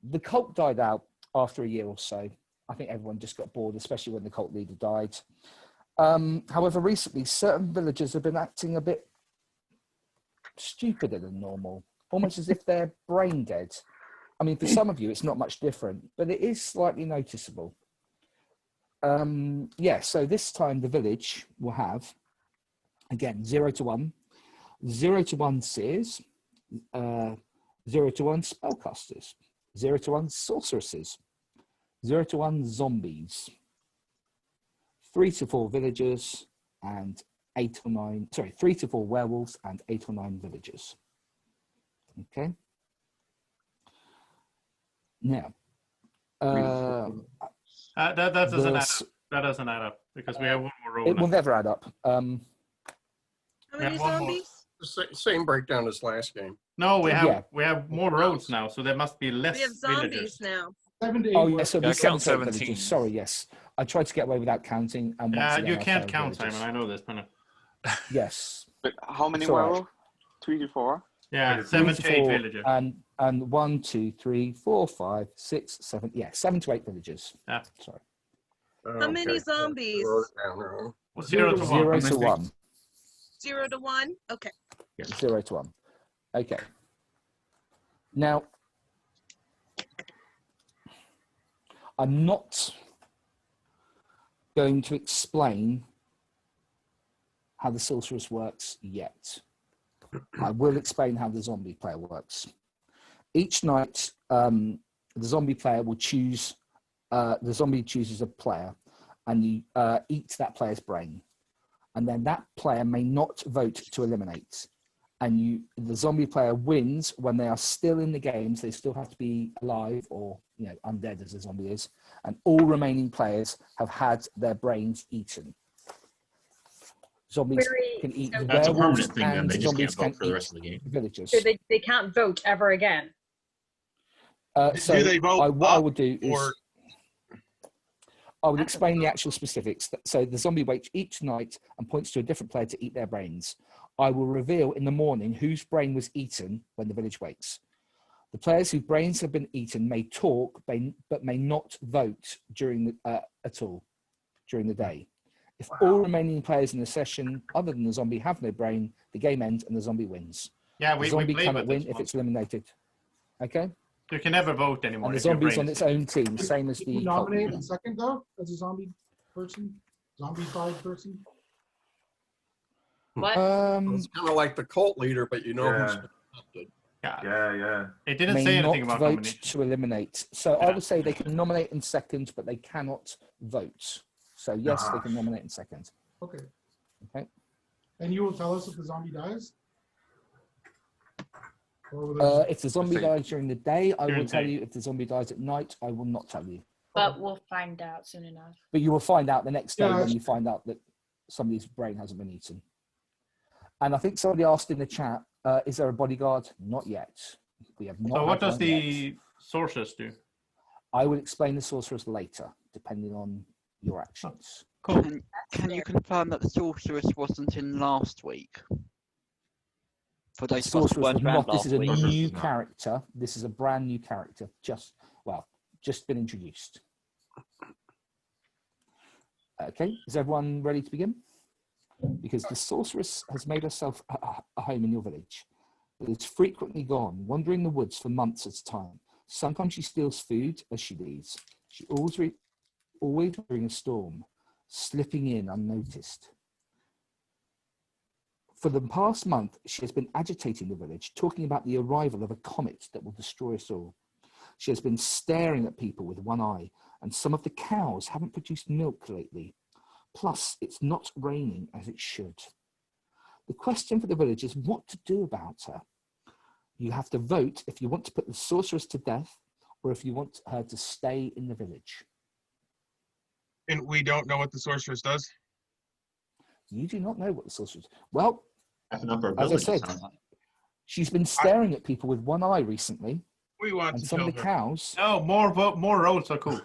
The cult died out after a year or so. I think everyone just got bored, especially when the cult leader died. However, recently, certain villagers have been acting a bit stupider than normal, almost as if they're brain dead. I mean, for some of you, it's not much different, but it is slightly noticeable. So this time the village will have, again, 0 to 1, 0 to 1 seers, 0 to 1 spellcasters, 0 to 1 sorceresses, 0 to 1 zombies, 3 to 4 villagers, and 3 to 4 werewolves and 8 or 9 villagers. Okay. Now, that doesn't add up because we have one more roll. It will never add up. How many zombies? Same breakdown as last game. No, we have more roads now, so there must be less. We have zombies villagers. now. 7 to 8. Oh yes, so Yeah, count 17. 17. Sorry, yes, I tried to get away without counting. And You can't count, Simon. I know this. Yes. But how many Sorry. werewolf? 3 to 4? Yeah, 7 to 8 villagers. And 1, 2, 3, 4, 5, 6, 7. Yeah, 7 to 8 villagers. Yeah. Sorry. How many zombies? 0 to 1. 0 to 1. 0 to 1? Okay. 0 to 1. Okay. Now, I'm not going to explain how the sorceress works yet. I will explain how the zombie player works. Each night, the zombie player will choose, the zombie chooses a player, and you eat that player's brain. And then that player may not vote to eliminate. And the zombie player wins when they are still in the games. They still have to be alive or undead as a zombie is. And all remaining players have had their brains eaten. Zombies can eat That's a werewolves permanent thing, then. and They just zombies can't vote can for the eat rest of the game. villagers. So they can't vote ever again. So do they vote what I would do is or... I would explain the actual specifics. So the zombie waits each night and points to a different player to eat their brains. I will reveal in the morning whose brain was eaten when the village wakes. The players whose brains have been eaten may talk, but may not vote during at all during the day. If all remaining players in the session, other than the zombie, have no brain, the game ends and the zombie wins. Yeah, the zombie play cannot with win if it's eliminated. Okay. You can never vote anymore. And the zombie's on its own team, same as Can you the. nominate in second though, as a zombie person, zombie-fied person. What? It's kind of like the cult leader, but who's adopted. Yeah. It didn't may say anything not about vote nomination. to eliminate. So I would say they can nominate in second, but they cannot vote. So yes, they can nominate in second. Okay. Okay. And you will tell us if the zombie dies? Or will If the zombie dies during the day, I will During the tell day. you. If the zombie dies at night, I will not tell you. But we'll find out soon enough. But you will find out the next day Yeah, when you find out that somebody's brain hasn't been eaten. And I think somebody asked in the chat, is there a bodyguard? Not yet. We have not. So what had does one yet. the sorceress do? I will explain the sorceress later, depending on your actions. Cool. Can you confirm that the sorceress wasn't in last week? For those of us who Sorceress weren't was around not. This last is a week. new character. This is a brand new character. Just been introduced. Okay, is everyone ready to begin? Because the sorceress has made herself a home in your village. But is frequently gone, wandering the woods for months at a time. Sometimes she steals food as she leaves. She always during a storm, slipping in unnoticed. For the past month, she has been agitating the village, talking about the arrival of a comet that will destroy us all. She has been staring at people with one eye, and some of the cows haven't produced milk lately. Plus, it's not raining as it should. The question for the village is what to do about her. You have to vote if you want to put the sorceress to death or if you want her to stay in the village. And we don't know what the sorceress does? You do not know what the sorceress... Well, That's a number of as I villages, said, sounds like. she's been staring at people with one eye recently. We want And to some kill of the her. cows... No, more roads are cool.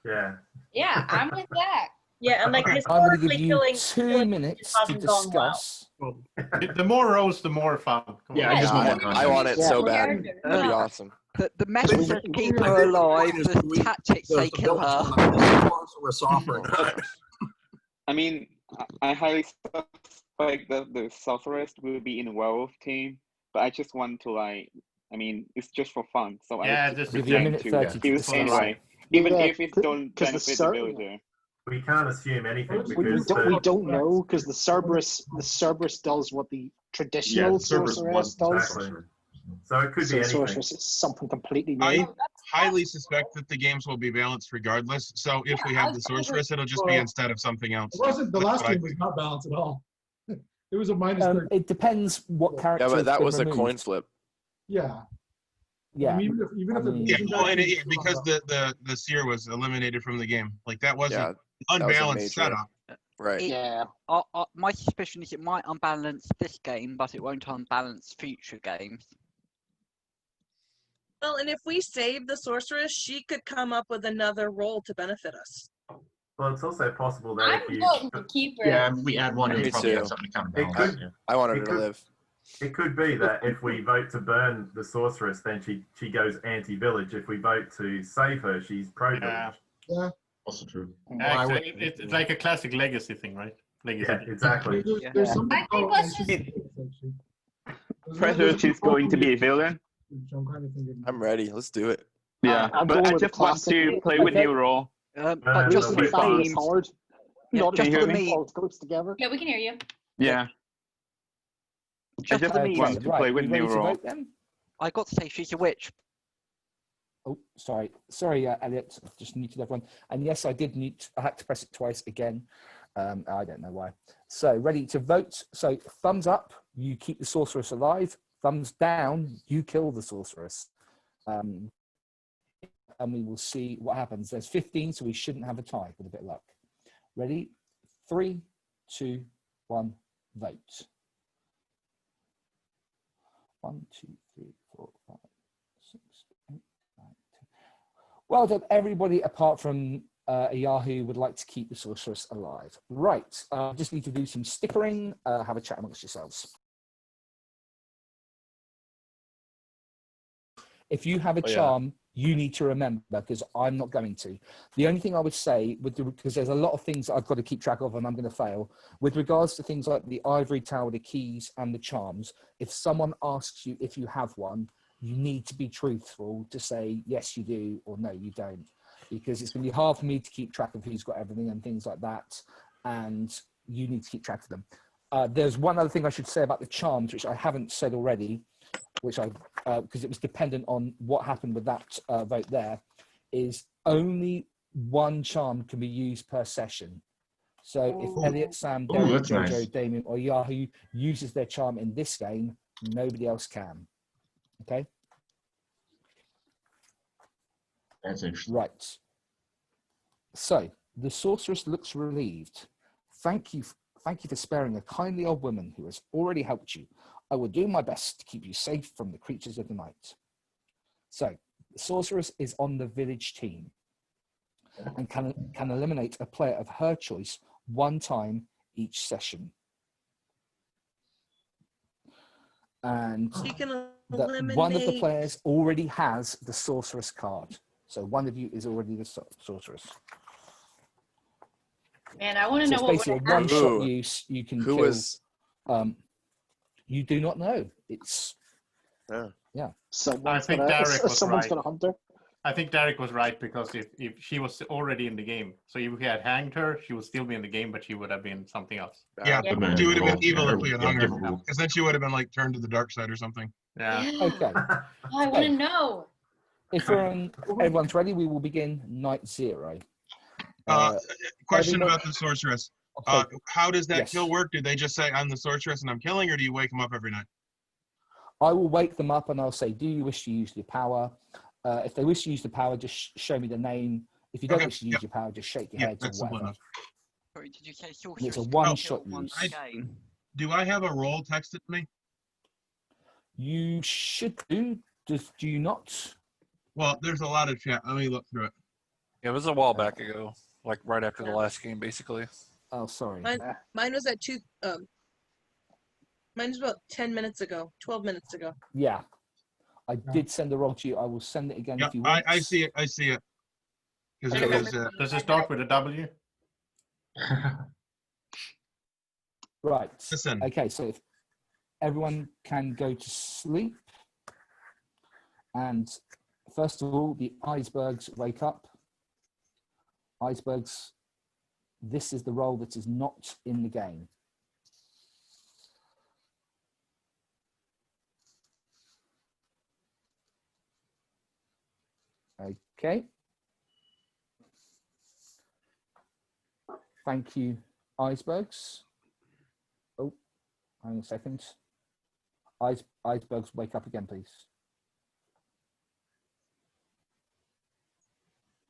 Yeah. Yeah, I'm with that. Yeah, and like I'm going to give historically you killing 2 minutes to hasn't gone well. discuss. The more roads, the more fun. Come Yeah, on. I just want more I want it Yeah. so bad. Character. That'd be Yeah. awesome. The message says keep her alive. The tactics say kill her. I mean, I highly suspect that the sorceress will be in a werewolf team, but I just want to like, I mean, it's just for fun, so Yeah, I would just Give you a minute 30 to use discuss. anyway, even Yeah, if it don't benefit the villager. We can't assume anything We because we don't know because the Cerberus does what the traditional sorceress does. exactly. So it could So be the anything. sorceress is something completely I new. highly suspect that the games will be balanced regardless. So if we have the sorceress, it'll just be Well, instead of something else. It wasn't, the That's last what I game was think. not balanced at all. It was a minus 30. It depends what character. Yeah, but that has been was a removed. coin flip. Yeah. Yeah. I mean, even if I mean- Yeah, it well, because the seer was eliminated from the game, like that wasn't Yeah, that was a unbalanced major- setup. Right. Yeah. My suspicion is it might unbalance this game, but it won't unbalance future games. Well, and if we save the sorceress, she could come up with another role to benefit us. Well, it's also possible that I'm if you voting to keep her. Yeah, we add one, Me it'll probably too. have something to kind of It balance. could- I wanted It her to could- live. it could be that if we vote to burn the sorceress, then she goes anti-village. If we vote to save her, she's pro-village. Yeah. Yeah, also true. Actually, it's like a classic legacy thing, right? Legacy. Yeah, exactly. There's something I think let's just. Predator is going to be a villain. I'm ready. Let's do it. Yeah, I'm but going I with the just want to classic. play with Okay. new role. But just for Wait, the Fighting is memes, hard. Yeah, Not just just for the the meme. all goes together. Yeah, we can hear you. Yeah, just just for the Okay, want memes, to play with you ready new to role. vote then? I got to say she's a witch. Oh, sorry, Elliot. I just muted everyone. And yes, I did mute. I had to press it twice again. I don't know why. So ready to vote. So thumbs up, you keep the sorceress alive. Thumbs down, you kill the sorceress. And we will see what happens. There's 15, so we shouldn't have a tie with a bit of luck. Ready? 3, 2, 1, vote. 1, 2, 3, 4, 5, 6, 8, 9, 10. Well done, everybody apart from Yahoo would like to keep the sorceress alive. Right, just need to do some stickering. Have a chat amongst yourselves. If you have a charm, you need to remember, because I'm not going to. The only thing I would say, because there's a lot of things that I've got to keep track of and I'm going to fail, with regards to things like the ivory tower, the keys and the charms, if someone asks you if you have one, you need to be truthful to say, yes, you do, or no, you don't. Because it's going to be hard for me to keep track of who's got everything and things like that. And you need to keep track of them. There's one other thing I should say about the charms, which I haven't said already, which because it was dependent on what happened with that vote there, is only one charm can be used per session. So if Elliot, Sam, Derek, Jojo, nice. Damien, or Yahoo uses their charm in this game, nobody else can. Okay? That's interesting. Right. So the sorceress looks relieved. Thank you for sparing a kindly old woman who has already helped you. I will do my best to keep you safe from the creatures of the night. So the sorceress is on the village team and can eliminate a player of her choice one time each session. And She can that one of the players already has the sorceress card. So one of you is already the sorceress. Man, I want to So know it's what basically would a happen. one-shot use. You can Who kill. is? You do not know. It's Yeah. Someone's think gonna, Derek was someone's right. gonna hunt her. I think Derek was right, because if she was already in the game, so if we had hanged her, she would still be in the game, but she would have been something else. Yeah, Yeah. she would have been evil if we had hung her. different rule. Because then she would have been like turned to the dark side or something. Yeah. okay. Oh, I want to know. If everyone's ready, we will begin night 0. Question everybody- about the sorceress. Okay. How does that Yes. kill work? Do they just say, I'm the sorceress and I'm killing, or do you wake them up every night? I will wake them up and I'll say, do you wish to use your power? If they wish to use the power, just show me the name. If you don't Okay, wish to use your power, just shake your head or that's simple whatever. enough. Sorry, did you say It's sorceress? a can one-shot kill once use. a game? Do I have a role texted to me? You should do. Do you not? Well, there's a lot of chat. Let me look through it. It was a while back ago, like right after the last game, basically. Oh, sorry. Mine was at mine was about 10 minutes ago, 12 minutes ago. Yeah. I did send the roll to you. I will send it again Yeah, if you want. I see it. I see it. Because Okay. it was. Does it start with a W? Right. Listen. Okay, so if everyone can go to sleep. And first of all, the icebergs wake up. Icebergs, this is the role that is not in the game. Okay. Thank you, icebergs. Oh, hang on a second. Icebergs, wake up again, please.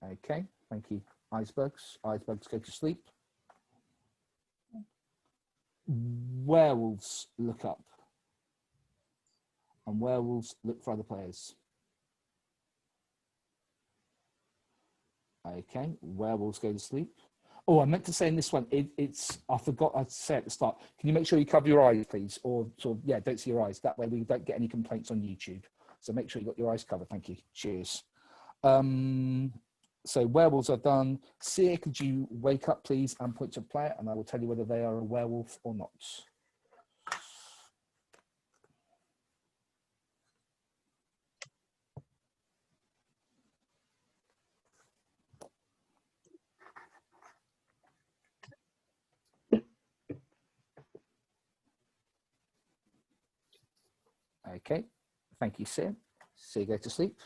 Okay, thank you, icebergs. Icebergs, go to sleep. Werewolves, look up. And werewolves, look for other players. Okay, werewolves go to sleep. Oh, I meant to say in this one, it's, I forgot to say at the start, can you make sure you cover your eyes, please? Or sort of, yeah, don't see your eyes. That way we don't get any complaints on YouTube. So make sure you got your eyes covered. Thank you. Cheers. So werewolves are done. Seer, could you wake up, please, and point to a player, and I will tell you whether they are a werewolf or not. Okay, thank you, Seer. Seer, go to sleep.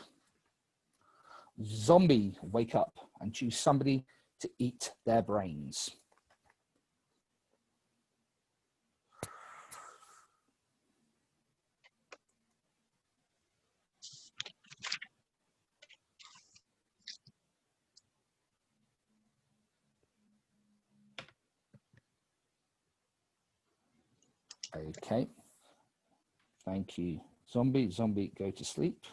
Zombie, wake up and choose somebody to eat their brains. Okay, thank you. Zombie, zombie, go to sleep.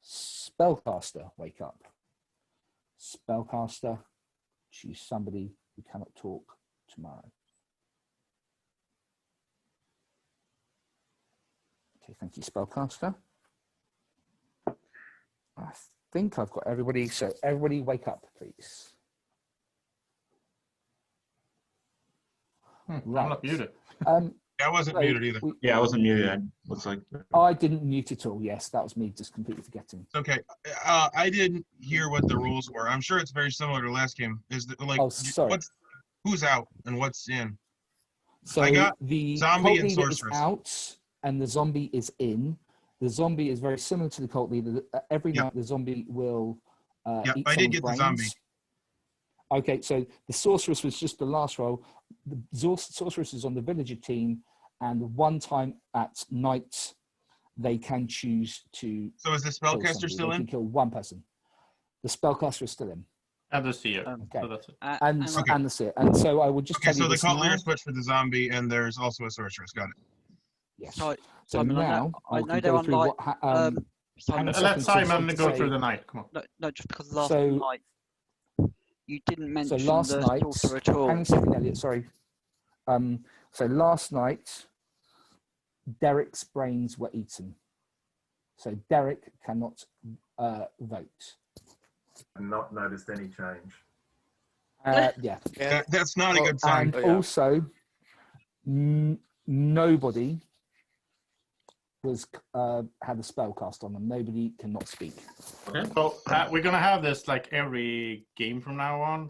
Spellcaster, wake up. Spellcaster, choose somebody who cannot talk tomorrow. Okay, thank you, Spellcaster. I think I've got everybody, so everybody wake up, please. I'm not muted. I wasn't muted either. Yeah, I wasn't muted. Looks like. I didn't mute at all. Yes, that was me just completely forgetting. Okay, I didn't hear what the rules were. I'm sure it's very similar to last game. Is that like who's out and what's in? So I got the zombie cult and leader is sorceress. out, and the zombie is in. The zombie is very similar to the cult leader. Every night the zombie will eat I did get brains. the zombie. Okay, so the sorceress was just the last role. The sorceress is on the villager team, and one time at night, they can choose to. So is the kill spellcaster somebody. still They in? can kill one person. The spellcaster is still in. And the seer. Okay. So that's it. And the seer. And so I would just Okay, tell you so the this cult now. leader switched for the zombie, and there's also a sorceress. Got it. Yes. So, So Simon, now I I know can they're go through unlike. what. Simon, Let Simon go through the night. Come on. No, just because last So- night you didn't mention So last the night, sorcerer at all. hang on a second, Elliot, sorry. So last night, Derek's brains were eaten. So Derek cannot vote. I've not noticed any change. Yeah. That's not a good sign. And also, nobody was had a spell cast on them. Nobody cannot speak. So we're gonna have this like every game from now on.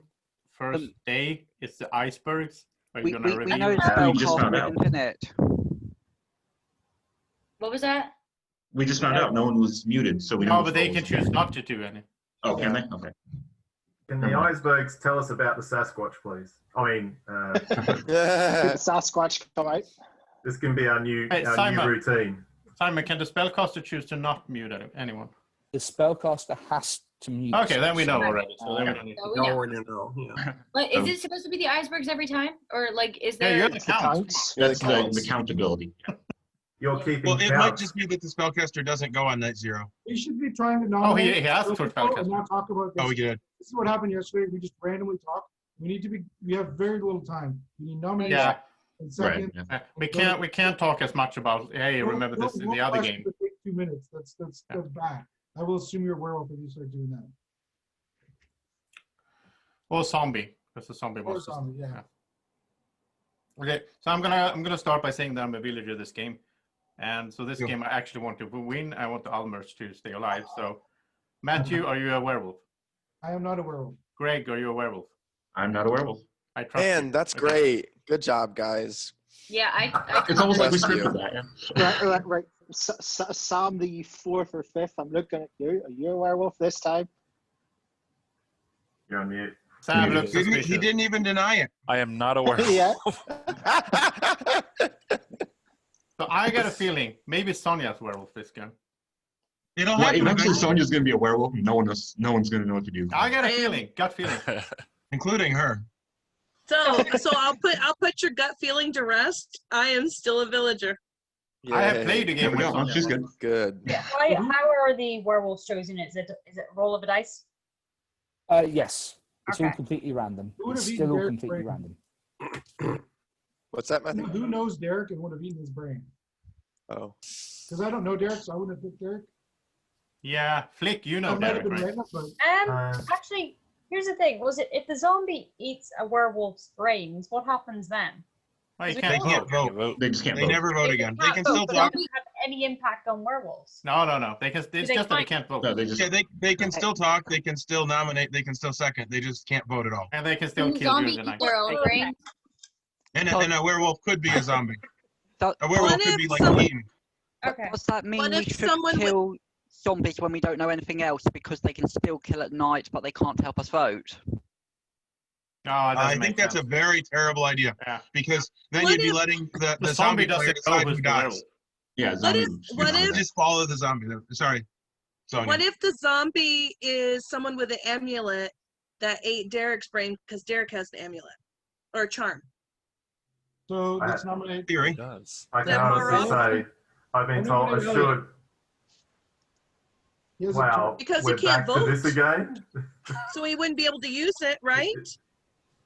First day, it's the icebergs. Are you We gonna reveal? know We just found spellcaster out. internet. What was that? We just found out no one was muted, so we don't. No, but they can choose not to do any. Oh, can they? Okay. Can the icebergs tell us about the Sasquatch, please? I mean, Did the Sasquatch come out? this can be our new Simon. routine. Simon, can the spellcaster choose to not mute anyone? The spellcaster has to mute. Okay, then we know already. So then we don't need to. So we know. when you know. Yeah. But is it supposed to be the icebergs every time, or like is Yeah, there? you're the count. Yeah, the countability. You're keeping Well, it count. might just be that the spellcaster doesn't go on night zero. We should be trying to Oh, nominate. he asked for people spellcaster. and not talk about this. Oh, we did. This is what happened yesterday. We just randomly talk. We have very little time. We need nominations. Yeah. And second, We can't talk as much about. Hey, remember this in the other game. 2 minutes. That's bad. I will assume you're a werewolf if you start doing that. Or zombie. That's a zombie Or boss. zombie, yeah. Okay, so I'm gonna start by saying that I'm a villager this game, and so this game I actually want to win. I want the Almers to stay alive. So, Matthew, are you a werewolf? I am not a werewolf. Greg, are you a werewolf? I'm not a werewolf. I trust Man, you. that's great. Good job, guys. Yeah, I It's almost like we Trust you. scripted that. Yeah. Right. Sam, the fourth or fifth. I'm looking at you. Are you a werewolf this time? You're on mute. Sam looks He suspicious. didn't even deny it. I am not aware. Yeah. So I got a feeling maybe Sonya's werewolf this game. It'll Well, happen eventually, eventually, Sonya's gonna be a werewolf, and no one's gonna know what to do. I got a feeling, gut feeling. including her. So I'll put your gut feeling to rest. I am still a villager. I have played the There game we with go. Sonya. She's good. Good. How are the werewolves chosen? Is it a roll of a dice? Yes. It's all Okay. completely random. Who would It's have still eaten all Derek's completely brain? random. What's that, Matthew? Who knows Derek and would have eaten his brain? Oh. Because I don't know Derek, so I wouldn't have picked Derek. Yeah, Flick, you know That might have Derek, been right? random, but Actually, here's the thing. Was it if the zombie eats a werewolf's brains, what happens then? Well, you They can't can't vote. vote. They just can't They vote. never vote again. They can still But talk. does it have any impact on werewolves? No. They can. It's they just that they fight? can't vote. No, they just. Yeah, they can still talk. They can still nominate. They can still second. They just can't vote at all. And they can still Can kill zombie during the eat night. their own brain? And a werewolf could be a zombie. That- A werewolf What could if be like someone- eaten. Okay. Does that mean What we if should someone would- kill zombies when we don't know anything else because they can still kill at night, but they can't help us vote? No, it I doesn't think make that's sense. a very terrible idea Yeah. because then What you'd be if- letting the The zombie zombie player doesn't know decide who's who the dies. werewolf. Yeah, What zombies. if- You just follow the zombie. Sorry, Sonya. what if the zombie is someone with an amulet that ate Derek's brain because Derek has an amulet or a charm? so let's nominate. Theory. Does. I can Then honestly moral? say, I've been told I should. He has a Wow, charm. Because he we're can't back to this vote. again? So he wouldn't be able to use it, right?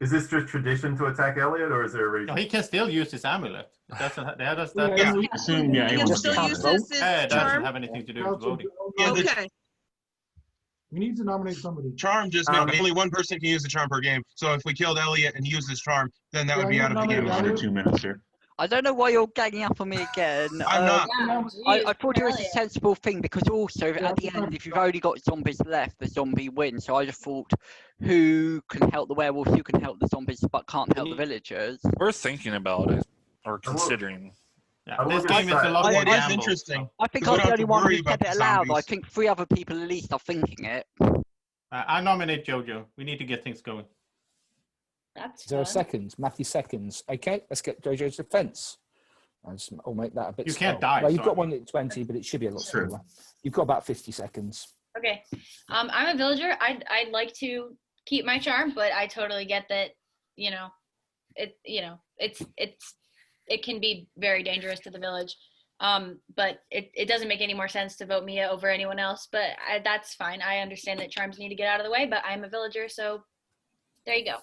Is this just tradition to attack Elliot, or is there a reason? No, he can still use his amulet. It doesn't. That does. Yeah, That, Yeah. we- Assume, yeah, He anyone can must still count use it. his it doesn't charm. have anything to do with voting. Yeah, the Okay. We need to nominate somebody. charm just means only one person can use the charm per game. So if we killed Elliot and he used his charm, then that would be Yeah, out of the nominate game. Elliot. Under 2 minutes here. I don't know why you're ganging up on me again. I'm not. I thought it was a sensible thing because also Yeah, at the it's end, not- if you've only got zombies left, the zombie wins. So I just thought, who can help the werewolves? Who can help the zombies but can't help the villagers? We're thinking about it or considering. Yeah, I this will game is say- a lot Oh, more it is gamble, interesting. I think 'Cause we I'm don't the have only to one who worry said about it the aloud. I zombies. think 3 other people at least are thinking it. I nominate Jojo. We need to get things going. That's Is there a fun. second? Matthew seconds. Okay, let's get Jojo's defense. I'll make that a bit You can't slower. die, Well, you've got sorry. one at 20, but it should be a lot Sure. slower. You've got about 50 seconds. Okay. I'm a villager. I'd like to keep my charm, but I totally get that, it can be very dangerous to the village. But it doesn't make any more sense to vote Mia over anyone else, but that's fine. I understand that charms need to get out of the way, but I'm a villager, so there you go.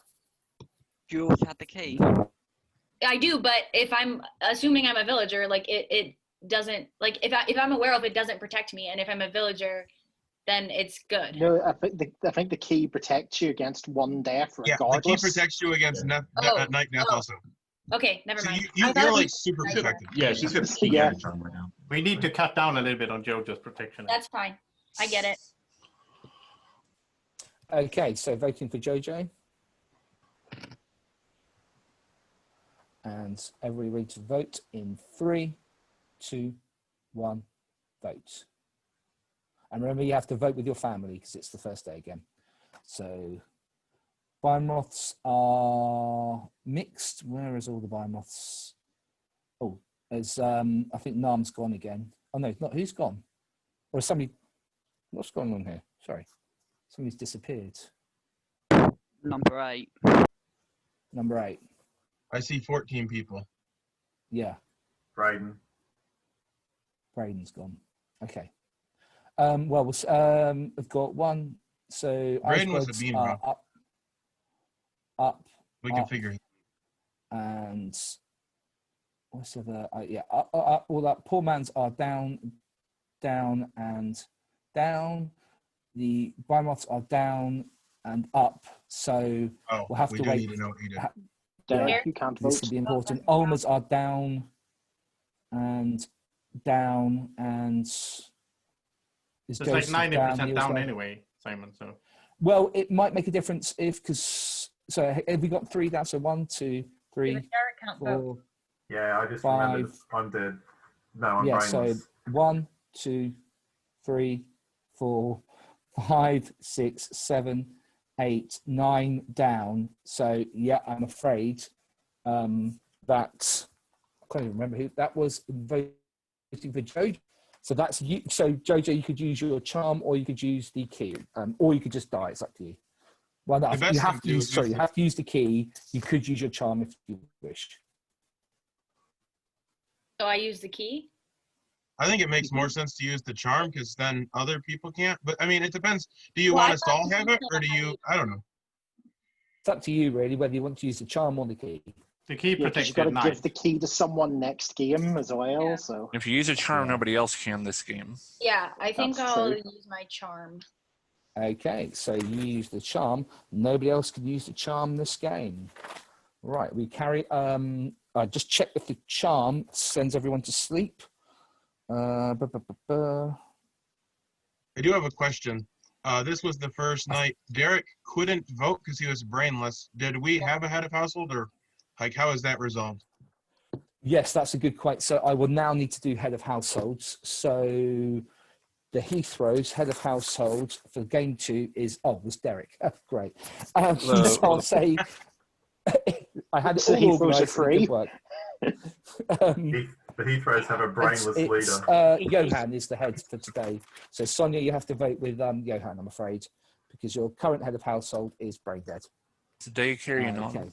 Do you also have the key? I do, but if I'm assuming I'm a villager, like it doesn't, like if I'm a werewolf, it doesn't protect me, and if I'm a villager, then it's good. No, I think the key protects you against one death Yeah, the regardless. key protects you against night death Oh. also. Okay, never So mind. you're like super protected. Yeah, she's got the key Yeah. and charm right now. We need to cut down a little bit on Jojo's protection. That's fine. I get it. Okay, so voting for Jojo. And everybody ready to vote in 3, 2, 1, vote. And remember, you have to vote with your family because it's the first day again. So Biomoths are mixed. Where is all the Biomoths? Oh, there's I think Nam's gone again. Oh no, not who's gone? Or is somebody, what's going on here? Sorry. Somebody's disappeared. Number 8. Number 8. I see 14 people. Yeah. Brayden. Braden's gone. Okay. Well, we've got one. So Braden was a icebergs bean, are bro. up, We can up, figure it. and what's the other? Yeah, up, all that. Poor man's are down. down, and down. The biomoths are down and up. So we'll have to wait. Need to know what you did. Derek, you can't This vote. will be important. Ulmers are down and down, and It's like 90% down anyway, Simon. So well, it might make a difference because have we got 3 down? So 1, 2, 3, 4. Yeah, I just 5. remembered I'm dead. No, I'm Yeah, brainless. so 1, 2, 3, 4, 5, 6, 7, 8, 9 down. So yeah, I'm afraid that I can't even remember who that was voting for Jojo. So that's you. So Jojo, you could use your charm, or you could use the key, or you could just die. It's up to you. Well, no, you have to use. Sorry, you have to use the key. You could use your charm if you wish. So I use the key. I think it makes more sense to use the charm because then other people can't. But I mean, it depends. Do you want us to all have it, or do you? I don't know. It's up to you, really, whether you want to use the charm or the key. The key protects you've got to give the key to someone next game as well. Yeah. So If you use a charm, nobody else can this game. Yeah, I think That's I'll true. use my charm. Okay, so you use the charm. Nobody else can use the charm this game. Right, we carry. Just check if the charm sends everyone to sleep. I do have a question. This was the first night. Derek couldn't vote because he was brainless. Did we have a head of household, or like how is that resolved? Yes, that's a good question. So I will now need to do head of households. So the Heathrows head of household for game 2 was Derek. Great. So I'll say I had it all organised. Good work. The Heathrows have a brainless leader. Johan is the head for today. So Sonia, you have to vote with Johan, I'm afraid, because your current head of household is brain dead. Today carrying on.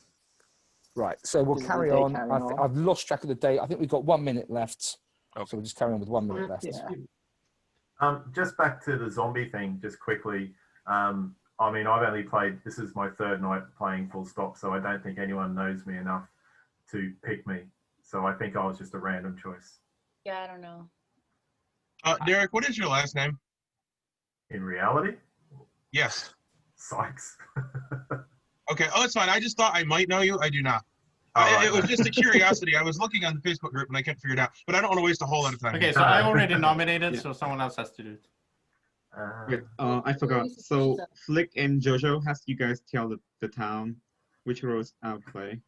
Right, so we'll carry on. I've lost track of the day. I think we've got 1 minute left. Okay. So we'll just carry on with 1 minute left. Just back to the zombie thing, just quickly. I mean, I've only played, this is my 3rd night playing full stop, so I don't think anyone knows me enough to pick me. So I think I was just a random choice. Yeah, I don't know. Derek, what is your last name? In reality? Yes. Sykes. Okay. Oh, it's fine. I just thought I might know you. I do not. It was just a curiosity. I was looking on the Facebook group and I couldn't figure it out. But I don't want to waste a whole lot of time. Okay, so I already nominated, so someone else has to do it. Wait, I forgot. So Flick and Jojo, has you guys tell the town which roles I'll play?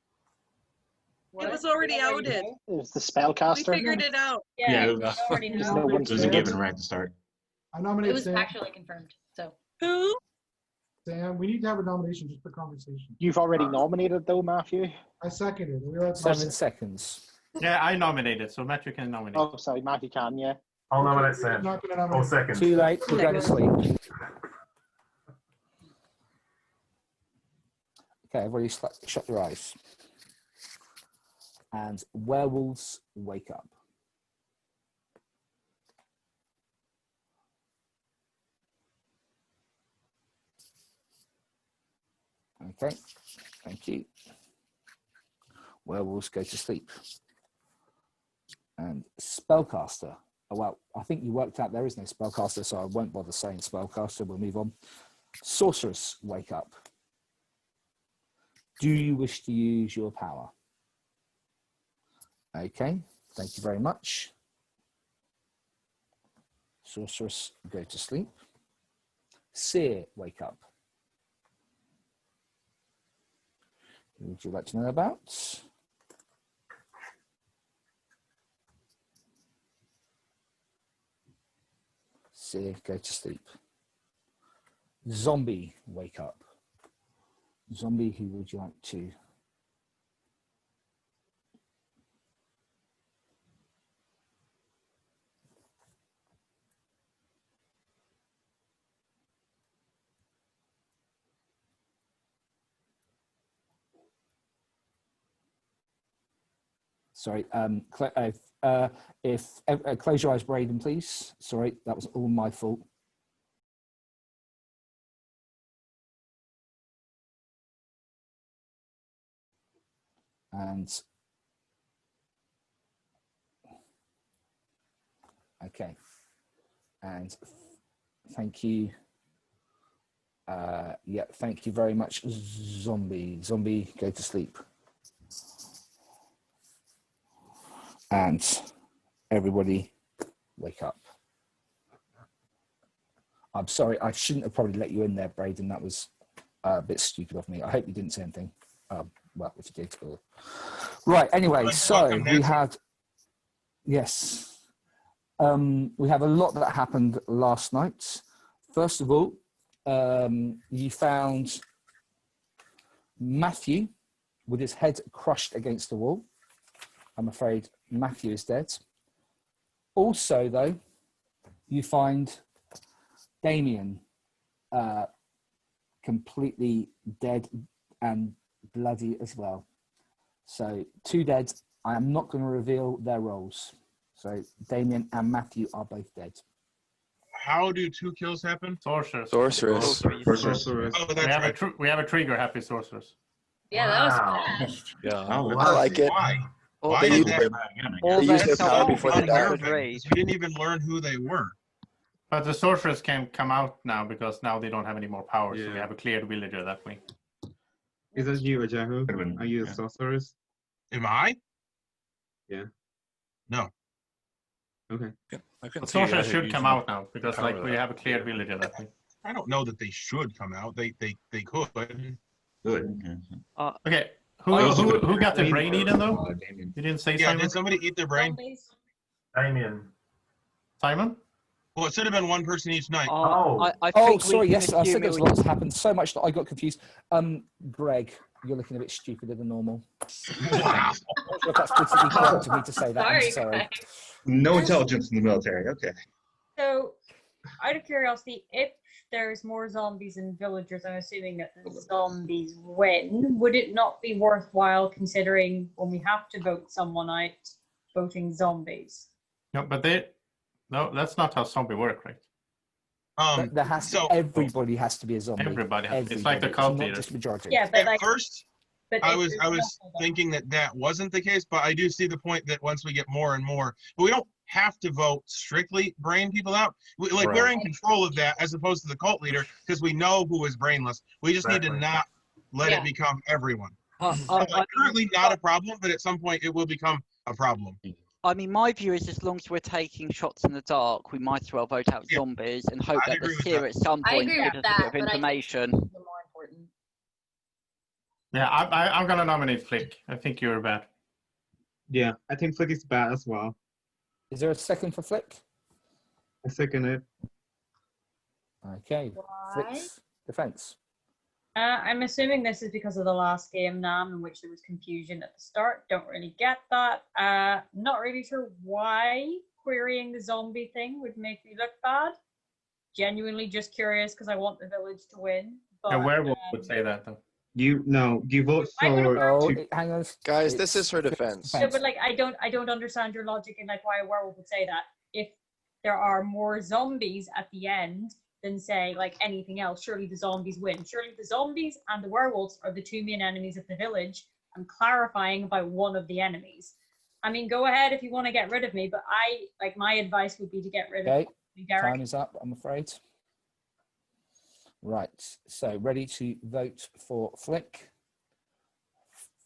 It was already outed. It was the spellcaster. We figured it out. Yeah, it was already There's known. no one it was a given right at the start. I nominate It was Sam. actually confirmed. So who? Sam, we need to have a nomination just for conversation. You've already nominated though, Matthew. I seconded. We were 7 seconds. Yeah, I nominated, so Matthew can nominate. Oh, sorry, Matthew can, yeah. I'll nominate Sam. Not gonna nominate. Or second. Too late. We're going to sleep. Okay, everybody shut your eyes. And werewolves wake up. Okay, thank you. Werewolves go to sleep. And spellcaster. Oh, well, I think you worked out there is no spellcaster, so I won't bother saying spellcaster. We'll move on. Sorceress wake up. Do you wish to use your power? Okay, thank you very much. Sorceress go to sleep. Seer wake up. Who would you like to know about? Seer go to sleep. Zombie wake up. Zombie, who would you like to? Sorry, close your eyes, Braden, please. Sorry, that was all my fault. And okay, And thank you. Yeah, thank you very much, Zombie. Zombie, go to sleep. And everybody, wake up. I'm sorry, I shouldn't have probably let you in there, Braden. That was a bit stupid of me. I hope you didn't say anything. Well, if you did, right. Anyway, so we had, yes, we have a lot that happened last night. First of all, you found Matthew with his head crushed against the wall. I'm afraid Matthew is dead. Also, though, you find Damien completely dead and bloody as well. So 2 dead. I am not going to reveal their roles. So Damien and Matthew are both dead. How do 2 kills happen? Sorceress. Sorceress. Oh, that's right. We have a trigger happy sorceress. Yeah, that was fast. Yeah. Oh, I like it. Why? All Why They did use- that? all They their use their power stuff before was they die. unnerving. We didn't even learn who they were. But the sorceress can come out now because now they don't have any more power, so we Yeah. have a cleared villager that way. Is that you, Ajahu? Are you a Yeah. sorceress? Am I? Yeah. No. Okay. I couldn't The see you sorceress guys should using come the out now because power like of we that. have a cleared villager that way. I don't know that they should come out. They could. Good. Okay, I also who got the Damien brain first, eaten though? Damien. You didn't say Yeah, Simon? did somebody eat their brain? Zombies. Damien. Simon? Well, it should have been one person each night. I Oh, think we sorry. can Yes, I assume said it there's was- lots happened. So much that I got confused. Greg, you're looking a bit stupider than normal. Wow. I'm not sure if that's politically correct of me to say that. I'm Sorry, sorry. Greg. No intelligence in the military. Okay. So, out of curiosity, if there's more zombies and villagers, I'm assuming that the zombies win. Would it not be worthwhile considering when we have to vote someone out, voting zombies? No, but no, that's not how zombie work, right? There has to, everybody has to be a zombie. Everybody has. It's like the Everybody. cult It's not leaders. just majority. Yeah, but At like, first, but I if was there's thinking that wasn't the case, but I do see the point that once we get more and more, but we don't have to vote strictly brain people out. We're in control of that as opposed to the cult leader because we know who is brainless. We just need to not let it become everyone. Currently not a problem, but at some point it will become a problem. I mean, my view is as long as we're taking shots in the dark, we might as well vote out zombies and hope I'd that the agree with seer that. at some I point agree gives with us a bit that, of but I think information. the more important. Yeah, I'm gonna nominate Flick. I think you're bad. Yeah, I think Flick is bad as well. Is there a second for Flick? I second it. Okay. Why? Flick's defense. I'm assuming this is because of the last game, Nam, in which there was confusion at the start. Don't really get that. Not really sure why querying the zombie thing would make me look bad. Genuinely just curious because I want the village to win. But, A werewolf would say that though. You vote I'm gonna for vote- Hang on. Guys, this is her defense. No, but like I don't understand your logic in like why a werewolf would say that. If there are more zombies at the end than say like anything else, surely the zombies win. Surely the zombies and the werewolves are the 2 main enemies of the village. I'm clarifying about one of the enemies. I mean, go ahead if you want to get rid of me, but my advice would be to get rid Okay. of Derek. Time is up, I'm afraid. Right. So ready to vote for Flick.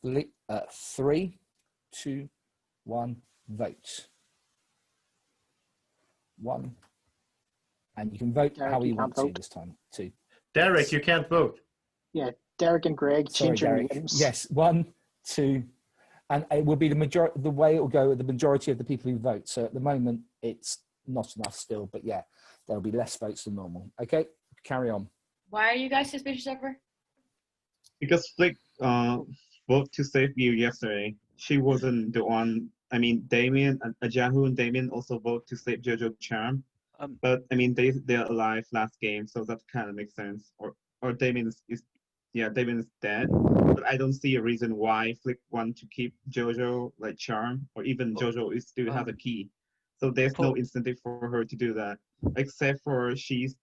Flick 3, 2, 1, vote. 1. And you can vote Derek, how you you want can't to vote. this time. 2. Derek, you can't vote. Yeah, Derek and Greg Sorry, change your Derek. names. Yes, 1, 2, and it will be the way it will go with the majority of the people who vote. So at the moment, it's not enough still, but yeah, there'll be less votes than normal. Okay, carry on. Why are you guys suspicious of her? Because Flick voted to save you yesterday. She wasn't the one. I mean, Damien and Ajahu and Damien also vote to save Jojo Charm. But I mean, they're alive last game, so that kind of makes sense. Or Damien is Damien is dead. But I don't see a reason why Flick want to keep Jojo like Charm, or even Jojo is still has a key. So there's no incentive for her to do that, except for she's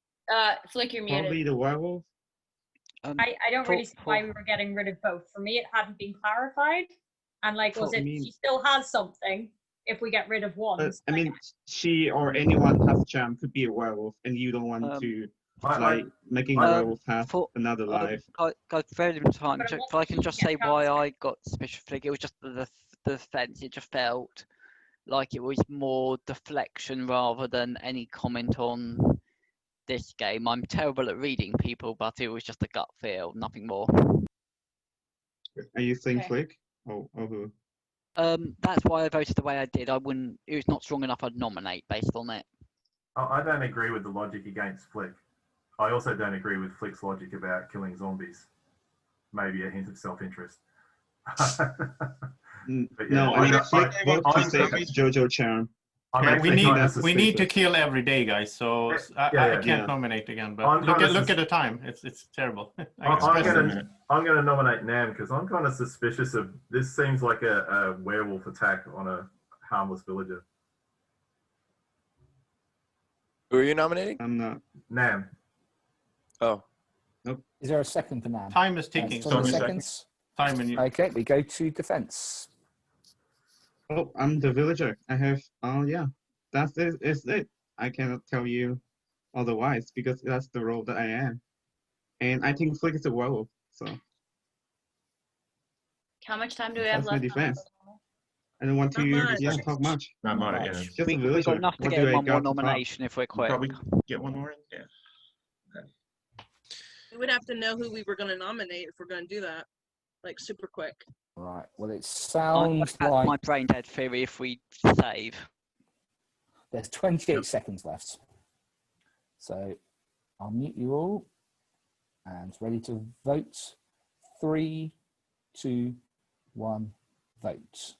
Flick, you're muted. probably the werewolf. I don't really see why we were getting rid of both. For me, it hadn't been clarified. And like, was it she still has something, if we get rid of one. But, I mean, she or anyone has charm could be a werewolf, and you don't want to like making a werewolf have another life. Guys, very little time. If I can just say why I got suspicious of Flick, it was just the defense. It just felt like it was more deflection rather than any comment on this game. I'm terrible at reading people, but it was just a gut feel, nothing more. Are you saying Okay. Flick? Oh, who? That's why I voted the way I did. I wouldn't. It was not strong enough. I'd nominate based on it. I don't agree with the logic against Flick. I also don't agree with Flick's logic about killing zombies. Maybe a hint of self-interest. No, I mean, Flick voted to save Jojo charm. Yeah, we need to kill every day, guys. So I can't nominate again. But look at the time. It's terrible. I'm gonna nominate Nam because I'm kind of suspicious of this. Seems like a werewolf attack on a harmless villager. Who are you nominating? I'm not. Nam. Oh. Nope. Is there a second for Nam? Time is ticking. 20 seconds. Time and you. Okay, we go to defense. Oh, I'm the villager. I have. Oh yeah, that's it. It's it. I cannot tell you otherwise because that's the role that I am, and I think Flick is a werewolf. So. How much time do we have That's my left? defense. I don't want to talk much. Not much. Yeah. Just a We've villager. got enough to What get do I one more got to talk? nomination if we're quick. Probably get one more in. Yeah. We would have to know who we were going to nominate if we're going to do that, like super quick. Right. Well, it sounds That's like my brain dead theory. If we save, there's 28 seconds left. So I'll mute you all and ready to vote. 3, 2, 1, vote.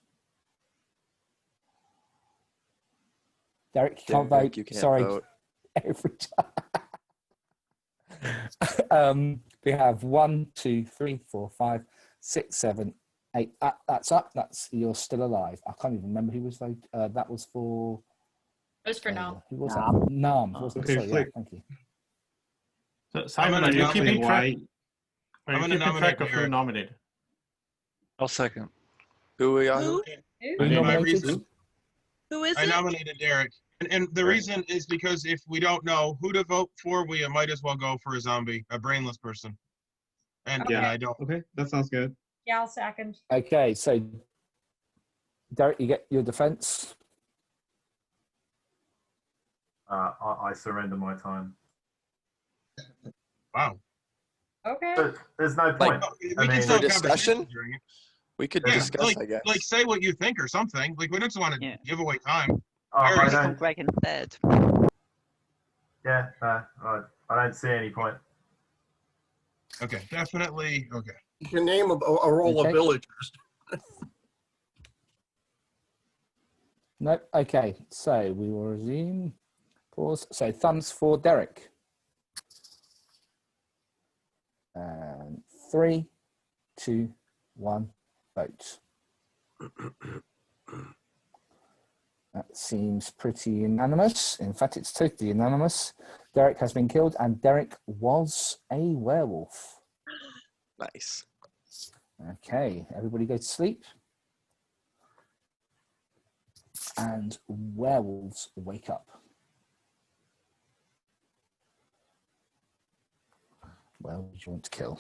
Derek, you can't vote. You can't Sorry. vote. Every time. We have 1, 2, 3, 4, 5, 6, 7, 8. That's up. You're still alive. I can't even remember who was voted. That was for. It was for Nam. Who was that? Nam. Wasn't it? Okay, Sorry, Flick. Thank you. So, Simon, are you keeping track? Are you I'm gonna keeping track of who Derek. nominated? I'll second. Who are you? Who? Who My nominated? reason, Who is I it? nominated Derek. And the reason is because if we don't know who to vote for, we might as well go for a zombie, a brainless person. And Yeah. I don't. Okay, that sounds good. Yeah, I'll second. Okay, so Derek, you get your defense. I surrender my time. Wow. Okay. But there's no point. We I can mean, still have discussion? conversations during it. We could Yeah, discuss, I guess. like say what you think or something. Like we don't just want to give away time. I Very- don't. Greg instead. Yeah, I don't see any point. Okay, definitely. Okay. You can name a roll Okay. of villagers. No. Okay, so we will resume. Pause. So thumbs for Derek. And 3, 2, 1, vote. That seems pretty unanimous. In fact, it's totally unanimous. Derek has been killed, and Derek was a werewolf. Nice. Okay, everybody go to sleep. And werewolves wake up. Well, would you want to kill?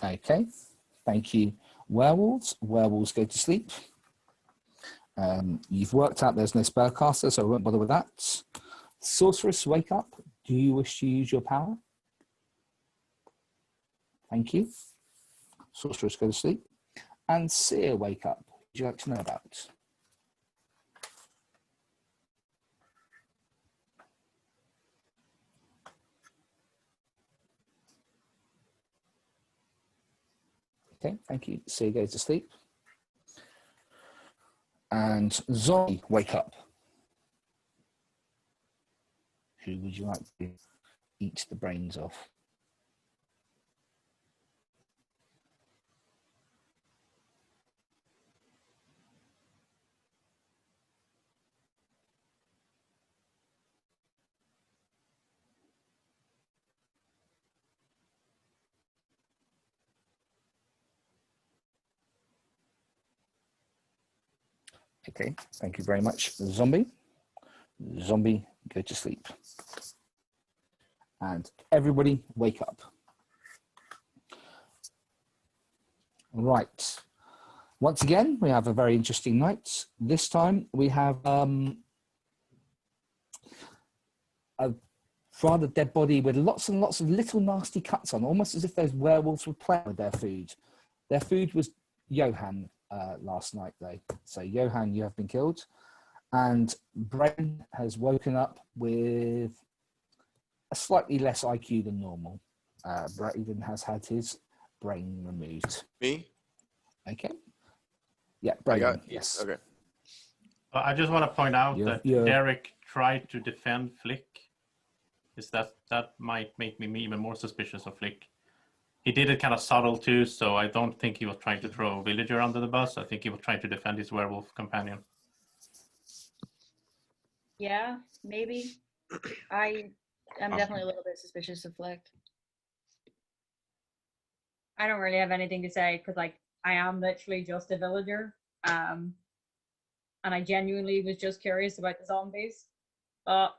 Okay, thank you. Werewolves go to sleep. You've worked out there's no spellcaster, so I won't bother with that. Sorceress, wake up. Do you wish to use your power? Thank you. Sorceress, go to sleep. And Seer, wake up. Would you like to know about? Okay, thank you. Seer goes to sleep. And Zombie, wake up. Who would you like to eat the brains off? Okay, thank you very much, Zombie. Zombie, go to sleep. And everybody wake up. Right. Once again, we have a very interesting night. This time we have a rather dead body with lots and lots of little nasty cuts on, almost as if those werewolves were playing with their food. Their food was Johan last night, though. So Johan, you have been killed. And Brain has woken up with a slightly less IQ than normal. Braden has had his brain removed. Me? Okay. Yeah, Braden, yes. Okay. I just want to point out that Derek tried to defend Flick. Is that might make me even more suspicious of Flick. He did it kind of subtle too, so I don't think he was trying to throw a villager under the bus. I think he was trying to defend his werewolf companion. Yeah, maybe. I'm definitely a little bit suspicious of Flick. I don't really have anything to say because, like, I am literally just a villager, and I genuinely was just curious about the zombies. But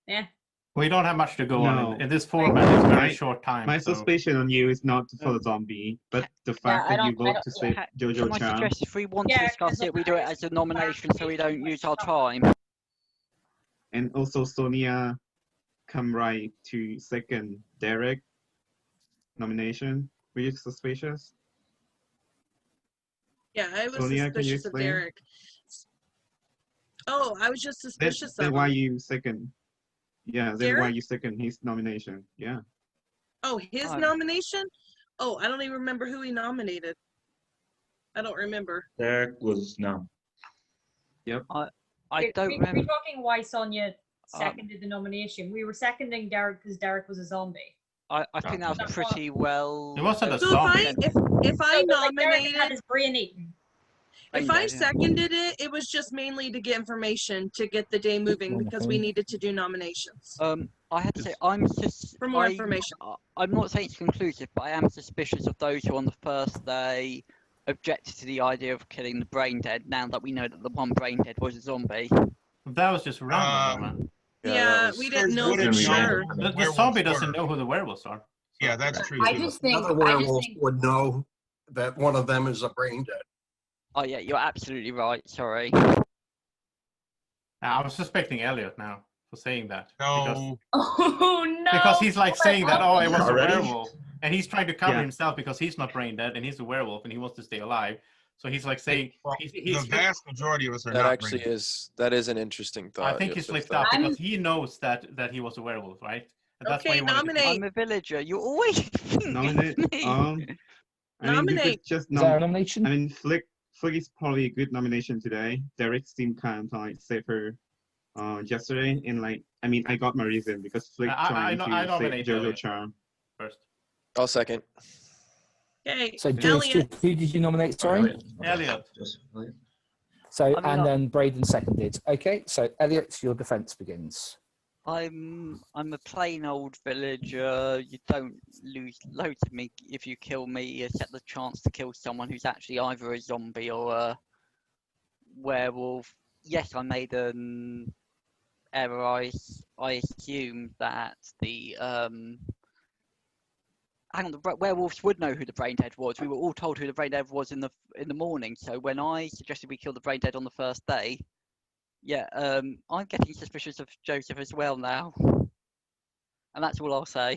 yeah, We don't have much to go No. on in this format. It's very short time. My so- suspicion on you is not for the zombie, but the fact I that you don't- I vote to don't- save yeah. Jojo Can I Chan. suggest if we want to discuss it, we do it as a nomination so we don't use our time? And also Sonia come right to second Derek nomination. Were you suspicious? Yeah, I was Sonia, can you suspicious of explain? Derek. Oh, I was just suspicious Then of why him. you second? Yeah, then why Derek? you second his nomination? Yeah. Oh, his nomination? Oh, I don't even remember who he nominated. I don't remember. Derek was no. Yep. I don't We're remember. talking why Sonia seconded the nomination. We were seconding Derek because Derek was a zombie. I think that was pretty well. It wasn't a So if I No, but, like, Derek had nominated, his brain eaten. if I seconded it, it was just mainly to get information to get the day moving because we needed to do nominations. I had to say I'm just For more information. I'm not saying it's conclusive, but I am suspicious of those who on the first day objected to the idea of killing the brain dead. Now that we know that the one brain dead was a zombie. That was just random, man. Yeah, we didn't know for sure. The zombie doesn't know who the werewolves are. Yeah, that's true. I just think another werewolf would know that one of them is a brain dead. Oh yeah, you're absolutely right. Sorry. I was suspecting Elliot now for saying that. No. Oh no. Because he's like saying that, oh, it was a Already? werewolf. And he's trying to cover Yeah. himself because he's not brain dead and he's a werewolf and he wants to stay alive. So he's like saying, Well, he's the vast majority of us are That not actually brain is an interesting thought. I think he Joseph, slipped that- up because he knows that he was a werewolf, right? And that's why Okay, he wanted to nominate. I'm a villager. You always think Nominate. it's me. I mean, you Nominate. could just Is that a nomination? I mean, Flick is probably a good nomination today. Derek seemed kind of like safer yesterday, and like I mean, I got my reason because Flick I trying to save nominate Jojo Elliot Charm. first. I'll second. Okay, So, Joyce, Elliot. who did you nominate? Sorry. Elliot. So, I mean, and then Braden seconded. Okay, so Elliot, your defense begins. I'm a plain old villager. You don't lose loads of me if you kill me. You get the chance to kill someone who's actually either a zombie or a werewolf. Yes, I made an error. I assumed that the the werewolves would know who the brain dead was. We were all told who the brain dead was in the morning. So when I suggested we kill the brain dead on the first day, yeah, I'm getting suspicious of Joseph as well now, and that's all I'll say.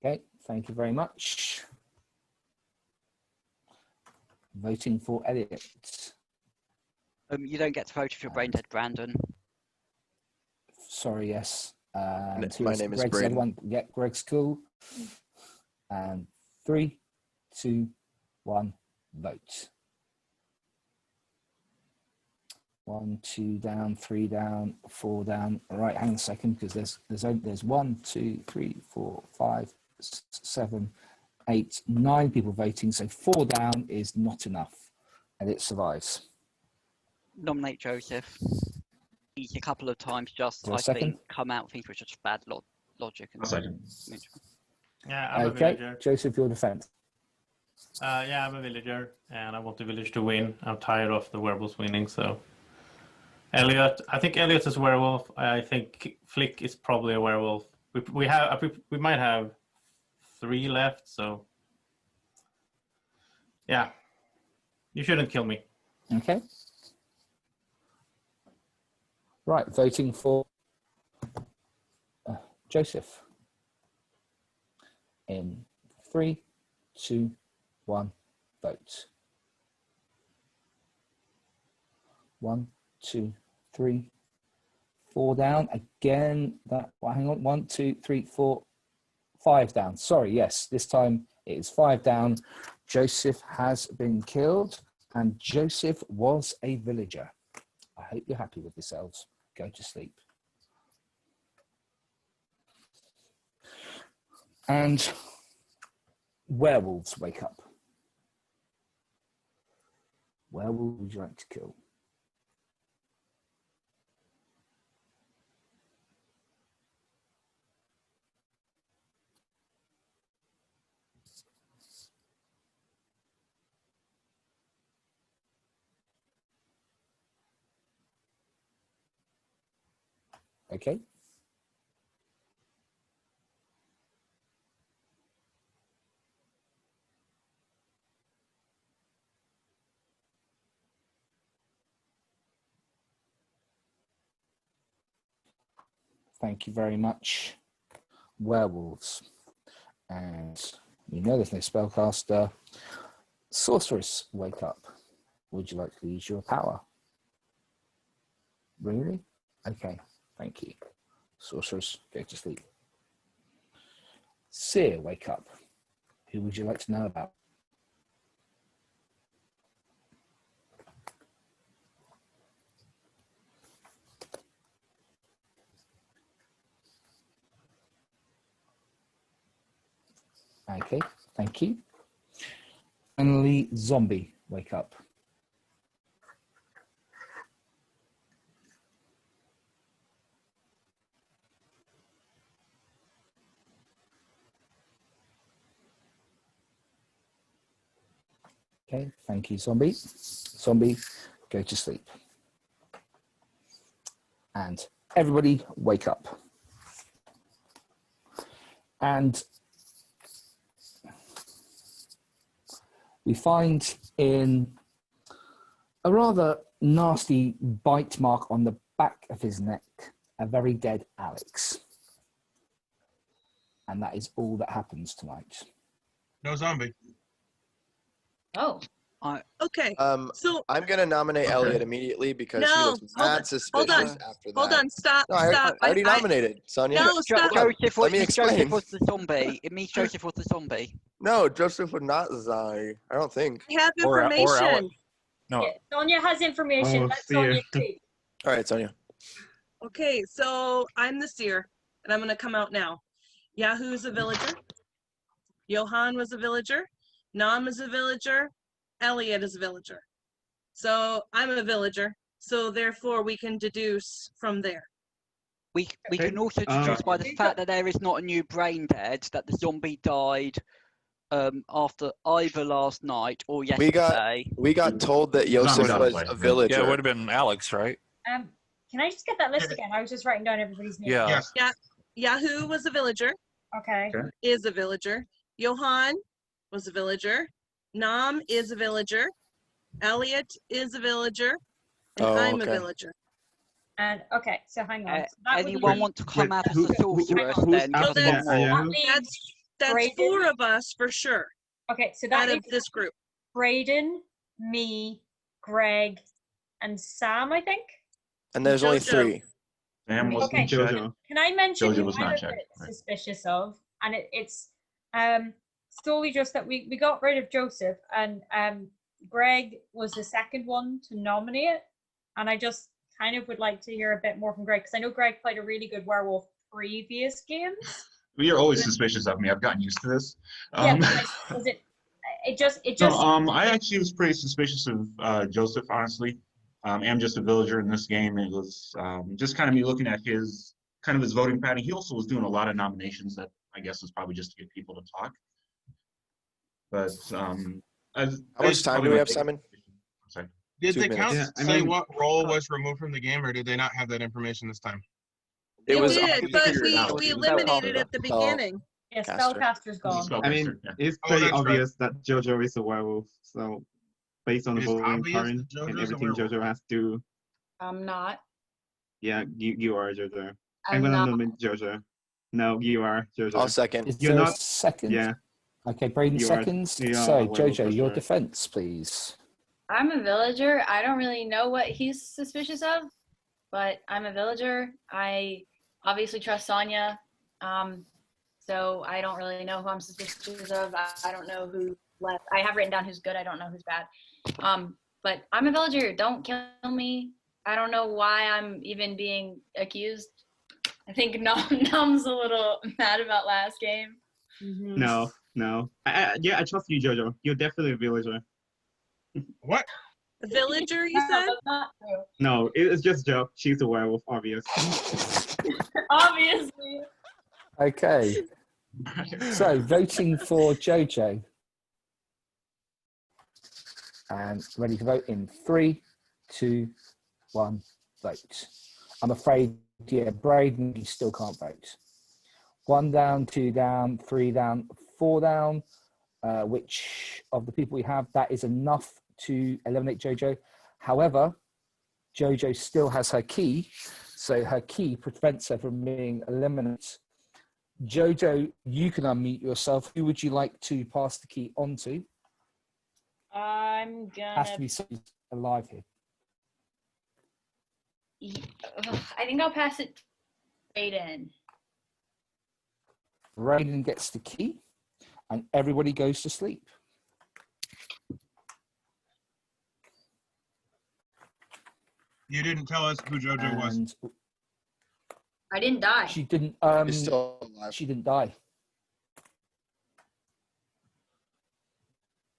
Okay, thank you very much. Voting for Elliot. You don't get to vote if you're brain dead, Brandon. Sorry, yes. And My name is Greg's the other Braden. one. Yeah, Greg's cool. And 3, 2, 1, vote. 1, 2 down, 3 down, 4 down. All right, hang on a second, because there's 1, 2, 3, 4, 5, 6, 7, 8, 9 people voting. So 4 down is not enough, and it survives. Nominate Joseph. He's a couple of times just, I second? think, come out things which are just bad logic. And Yeah, I'm a Okay, villager. Joseph, your defense. Yeah, I'm a villager, and I want the village to win. I'm tired of the werewolves winning, so. Elliot, I think Elliot is a werewolf. I think Flick is probably a werewolf. We might have 3 left, so. Yeah, you shouldn't kill me. Okay. Right, voting for Joseph. In 3, 2, 1, vote. 1, 2, 3, 4 down. Again, hang on, 1, 2, 3, 4, 5 down. Sorry, yes, this time it is 5 down. Joseph has been killed, and Joseph was a villager. I hope you're happy with yourselves. Go to sleep. And werewolves wake up. Werewolf would you like to kill? Okay. Thank you very much. Werewolves. And you know there's no spellcaster. Sorceress, wake up. Would you like to use your power? Really? Okay, thank you. Sorceress, go to sleep. Seer, wake up. Who would you like to know about? Okay, thank you. Finally, zombie, wake up. Okay, thank you, zombie. Zombie, go to sleep. And everybody wake up. And we find in a rather nasty bite mark on the back of his neck, a very dead Alex. And that is all that happens tonight. No zombie. Oh. Okay. So I'm gonna nominate Elliot immediately because he looks mad suspicious after that. Hold on, stop, No, stop. I already nominated Sonia. No, stop. Joseph, Let me explain. Joseph was the zombie. It means Joseph was the zombie. No, Joseph would not die. I don't think. I have information. No. Yeah, Sonia has information. Oh, Let Sonia speak. All right, Sonia. Okay, so I'm the seer, and I'm going to come out now. Yahoo's a villager. Johan was a villager. Nam is a villager. Elliot is a villager. So I'm a villager. So therefore, we can deduce from there. We can also deduce by the fact that there is not a new brain dead, that the zombie died after either last night or yesterday. We got told that Joseph was a villager. Yeah, it would have been Alex, right? Can I just get that list again? I was just writing down everybody's name. Yeah. Yeah. Yahoo was a villager. Okay. Is a villager. Johan was a villager. Nam is a villager. Elliot is a villager. And I'm a villager. And okay, so hang on. So anyone want to come out as a sorceress then? That's 4 of us for sure. Okay, so that out is of this group. Braden, me, Greg, and Sam, I think. And there's only 3. Sam wasn't checked. Can I mention Jojo who was I'm not a checked, bit right. suspicious of? And it's solely just that we got rid of Joseph, and Greg was the second one to nominate. and I just kind of would like to hear a bit more from Greg, because I know Greg played a really good werewolf previous games. Well, you're always suspicious of me. I've gotten used to this. Yeah, but like, was it just No, I actually was pretty suspicious of Joseph, honestly. I'm just a villager in this game. It was just kind of me looking at his voting pattern. He also was doing a lot of nominations that I guess was probably just to get people to talk. But how much time do we have, Simon? I'm sorry. Did the count say what role was removed from the game, or did they not have that information this time? It did, but we eliminated it at the beginning. Yeah, spellcaster's gone. I mean, it's pretty obvious that JoJo is a werewolf. So, based on the voting pattern and everything JoJo has to do. I'm not. Yeah, you are JoJo. I'm gonna nominate JoJo. No, you are JoJo. I'll second. Is You're there not. a second? Yeah. Okay, Braden seconds. So, Jojo, your defense, please. I'm a villager. I don't really know what he's suspicious of, but I'm a villager. I obviously trust Sonya, so I don't really know who I'm suspicious of. I don't know who left. I have written down who's good. I don't know who's bad. But I'm a villager. Don't kill me. I don't know why I'm even being accused. I think Nom's a little mad about last game. Mm-hmm. No. Yeah, I trust you, JoJo. You're definitely a villager. What? A villager, you said? That's not true. No, it's just Jo. She's a werewolf, obvious. Obviously. Okay. So, voting for Jojo. And ready to vote in 3, 2, 1, vote. I'm afraid, yeah, Braden, you still can't vote. 1 down, 2 down, 3 down, 4 down. Which of the people we have, that is enough to eliminate Jojo. However, Jojo still has her key, so her key prevents her from being eliminated. Jojo, you can unmute yourself. Who would you like to pass the key on to? I'm gonna. Has to be someone alive here. I think I'll pass it to Raiden. Raiden gets the key, and everybody goes to sleep. You didn't tell us who JoJo was. I didn't die. She didn't. She's still alive. She didn't die.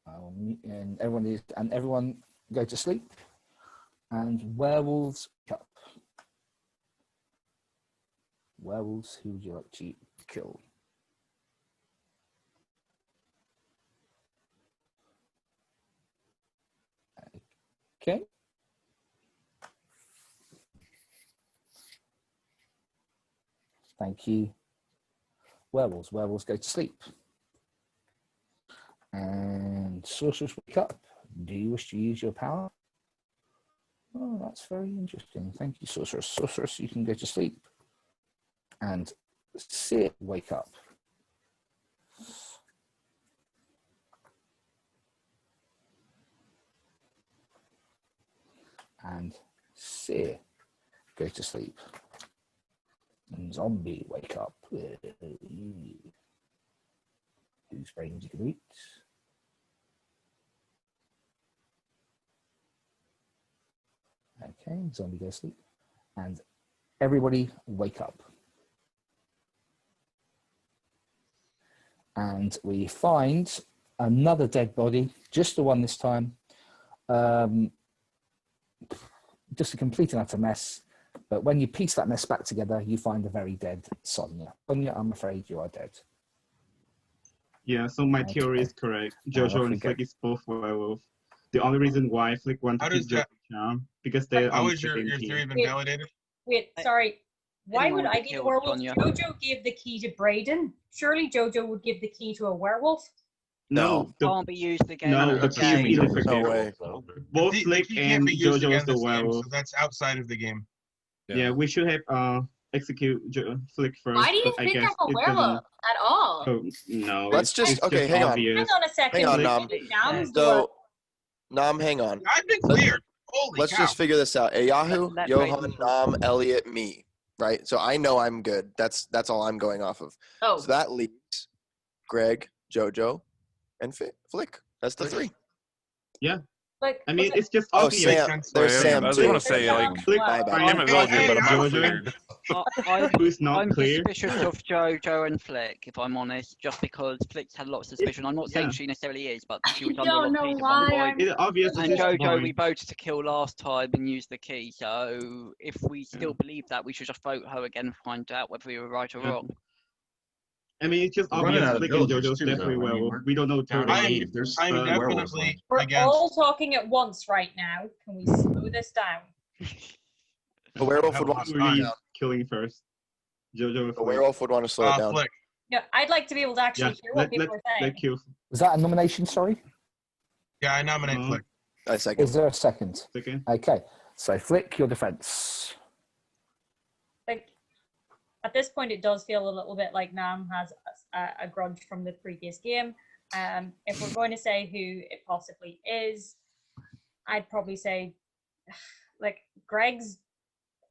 And everyone go to sleep. And werewolves up. Werewolves, who would you like to kill? Okay. Thank you. Werewolves go to sleep. And sorcerers wake up. Do you wish to use your power? Oh, that's very interesting. Thank you, sorceress. Sorceress, you can go to sleep. And Seer, wake up. And Seer, go to sleep. And Zombie, wake up. Whose brains you can eat? Okay, Zombie, go to sleep. And everybody wake up. And we find another dead body, just the one this time. Just a complete and utter mess. But when you piece that mess back together, you find a very dead Sonya. Sonya, I'm afraid you are dead. Yeah, so my theory is correct. JoJo and Flick is both werewolf. The only reason why Flick wanted to keep Charm because they're how on is the your same theory team. been validated? Wait, sorry. Why Anyone would I would be the kill werewolf? Sonya. JoJo gave the key to Braden. Surely JoJo would give the key to a werewolf. No, Can't be used again. No, the key is in the No game. way. Both The Flick key and can't be used JoJo was against the this game, werewolf. so that's outside of the game. Yeah, we should have execute Flick first. Why do you but I think guess I'm a it werewolf at all? doesn't- Oh, no. Let's just okay. Hang on. obvious. Hang on a second. Hang on, Nam. Nam's the So, Nam, hang on. I've been cleared. Holy Let's cow. just figure this out. Yahoo, Let Johan, Braden Nam, Elliot, me. Right. So I know I'm good. That's all I'm going off of. Oh. So that leaves Greg, JoJo, and Flick. That's the 3. Yeah. Like, I mean, it's just Oh, obvious. Sam. There's Sam I was too. gonna say, like, Flick, My bad. I'm a villager, but I'm not cleared. Who's not I'm clear? suspicious of Jojo and Flick, if I'm honest, just because Flick's had a lot of suspicion. I'm not saying she necessarily is, but she was I under a lot don't of know heat at one why point. It's obvious. And at this Jojo, point. we voted to kill last time and used the key. So if we still believe that, we should just vote her again and find out whether we were right or wrong. I mean, it's just We're running obvious. out of Flick and villagers JoJo's too, definitely though. I mean, werewolf. we're We don't know down totally. to 8. There's I'm werewolves definitely left. We're against. all talking at once right now. Can we slow this down? A werewolf would Have a want to lot slow of it time. down. Killing first. JoJo. A werewolf would want to slow it down. Flick. Yeah, I'd like to be able to actually Yeah, hear what people are saying. let kill. Was that a nomination? Sorry. Yeah, I nominate Uh-huh. Flick. I second. Is there a second? Second. Okay. So Flick, your defense. Like, at this point, it does feel a little bit like Nam has a grudge from the previous game. If we're going to say who it possibly is, I'd probably say, like, Greg's.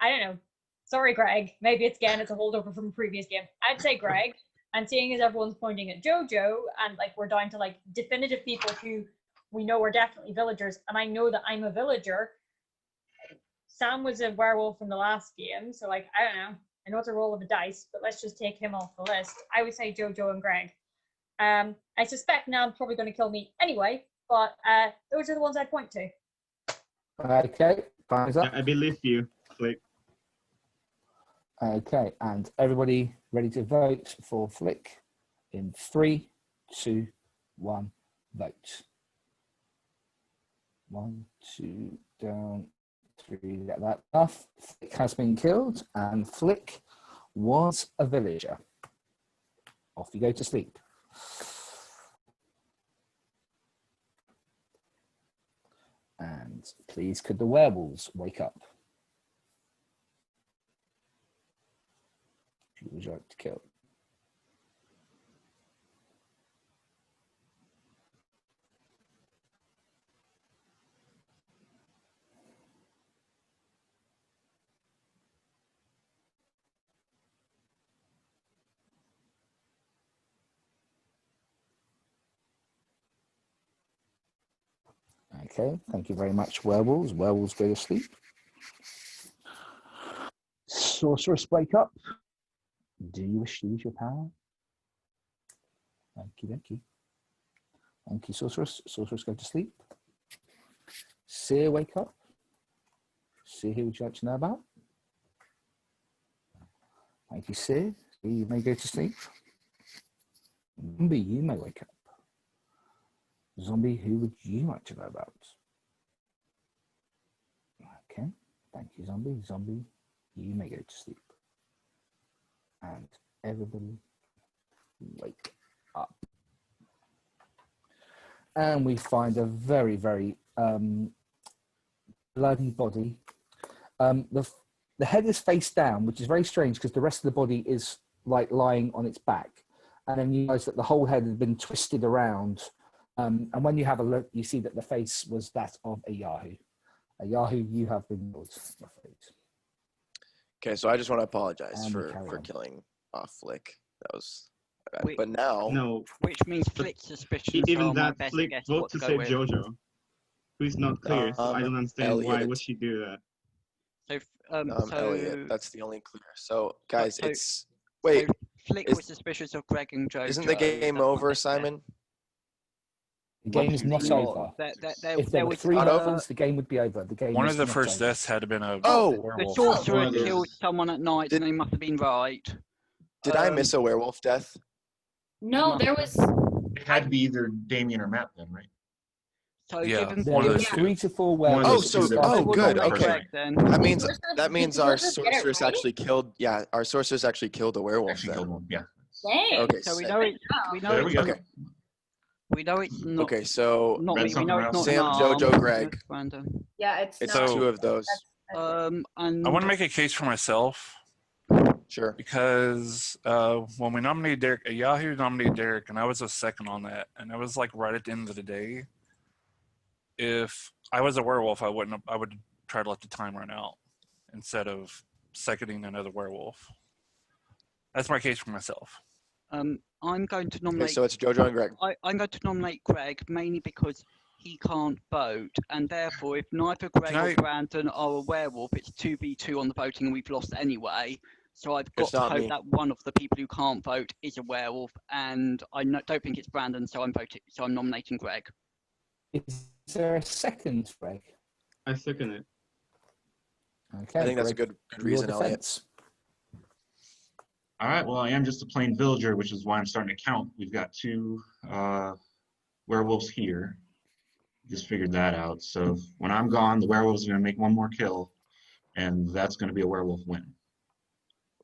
I don't know. Sorry, Greg. Maybe it's a holdover from the previous game. I'd say Greg. And seeing as everyone's pointing at JoJo, and like we're down to like definitive people who we know are definitely villagers, and I know that I'm a villager. Sam was a werewolf in the last game, so like I don't know. I know it's a roll of the dice, but let's just take him off the list. I would say JoJo and Greg. I suspect Nam's probably going to kill me anyway, but those are the ones I'd point to. Okay. Thumbs up. I believe you, Flick. Okay, and everybody ready to vote for Flick in 3, 2, 1, vote. 1, 2, down, 3, get that enough. Flick has been killed, and Flick was a villager. Off you go to sleep. And please, could the werewolves wake up? Who would you like to kill? Okay, thank you very much, werewolves. Werewolves go to sleep. Sorceress, wake up. Do you wish to use your power? Thank you. Thank you, Sorceress. Sorceress, go to sleep. Seer, wake up. Seer, who would you like to know about? Thank you, Seer. You may go to sleep. Zombie, you may wake up. Zombie, who would you like to know about? Okay, thank you, Zombie. Zombie, you may go to sleep. And everybody wake up. And we find a very, very bloody body. The head is face down, which is very strange because the rest of the body is like lying on its back. And then you realize that the whole head had been twisted around. And when you have a look, you see that the face was that of a Yahoo. A Yahoo, you have been killed. Okay, so I just want to apologize for killing off Flick. That was bad. But now... No. Which means Flick's suspicious. Even that Flick vote to save JoJo. Who's not clear, so I don't understand Elliot. why would she do that. So, Elliot, that's the only clear. So, guys, so- it's... Wait, So Flick was suspicious of Greg and JoJo. isn't the game that's what over, they said. Simon? The game is not over. If there were 3 novels, the game would be over. The game One is of the not first over. deaths had been a The werewolf. sorcerer killed someone at night, and they must have been right. Did I miss a werewolf death? No, there was. It had to be either Damien or Matt then, right? So Yeah, given, There were 3 to 4 werewolves. Good. Greg Okay. then. That means our Did you get it sorceress right? actually killed. Yeah, our sorceress actually killed a werewolf. Actually then. killed one, yeah. Dang. Okay. So we sick. know it. We know There we it's go. Okay. We know it's not. Okay. So Not Read me. We know it's not something Sam, an arm. JoJo, Greg. It's random. Yeah, it's It's not. 2 of those. And I want to make a case for myself Sure. because when we nominated Derek, Yahoo nominated Derek, and I was a second on that, and it was like right at the end of the day. If I was a werewolf, I would try to let the time run out instead of seconding another werewolf. That's my case for myself. I'm going to nominate. Okay, so it's JoJo and Greg. I'm going to nominate Greg mainly because he can't vote, and therefore, if neither Greg or Brandon are a werewolf, it's 2v2 on the voting, and we've lost anyway. So I've got to hope that one of the people who can't vote is a werewolf, and I don't think it's Brandon, so I'm nominating Greg. Is there a second, Greg? I second it. Okay, I think that's a good reason, Elliot. All right, well, I am just a plain villager, which is why I'm starting to count. We've got 2 werewolves here. Just figured that out. So when I'm gone, the werewolves are going to make one more kill, and that's going to be a werewolf win.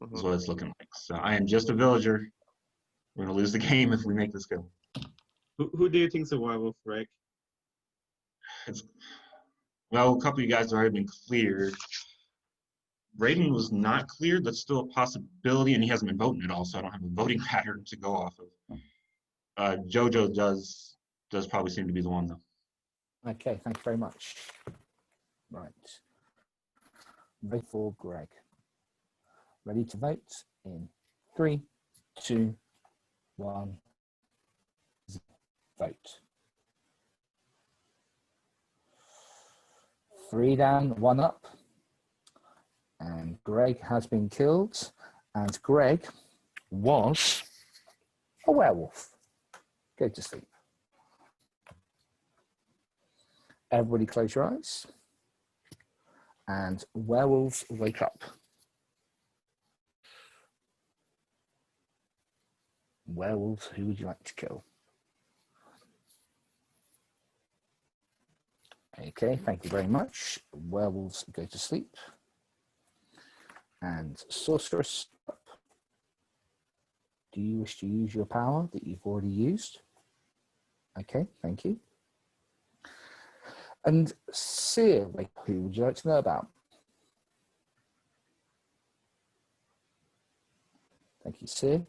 That's what it's looking like. So I am just a villager. We're going to lose the game if we make this kill. Who do you think's a werewolf, Greg? Well, a couple of you guys have already been cleared. Raiden was not cleared. That's still a possibility, and he hasn't been voting at all, so I don't have a voting pattern to go off of. Jojo does probably seem to be the one, though. Okay, thank you very much. Right. Vote for Greg. Ready to vote in 3, 2, 1. Vote. 3 down, 1 up. And Greg has been killed. And Greg was a werewolf. Go to sleep. Everybody close your eyes. And werewolves wake up. Werewolves, who would you like to kill? Okay, thank you very much. Werewolves go to sleep. And sorceress, do you wish to use your power that you've already used? Okay, thank you. And Seer, who would you like to know about? Thank you, Seer.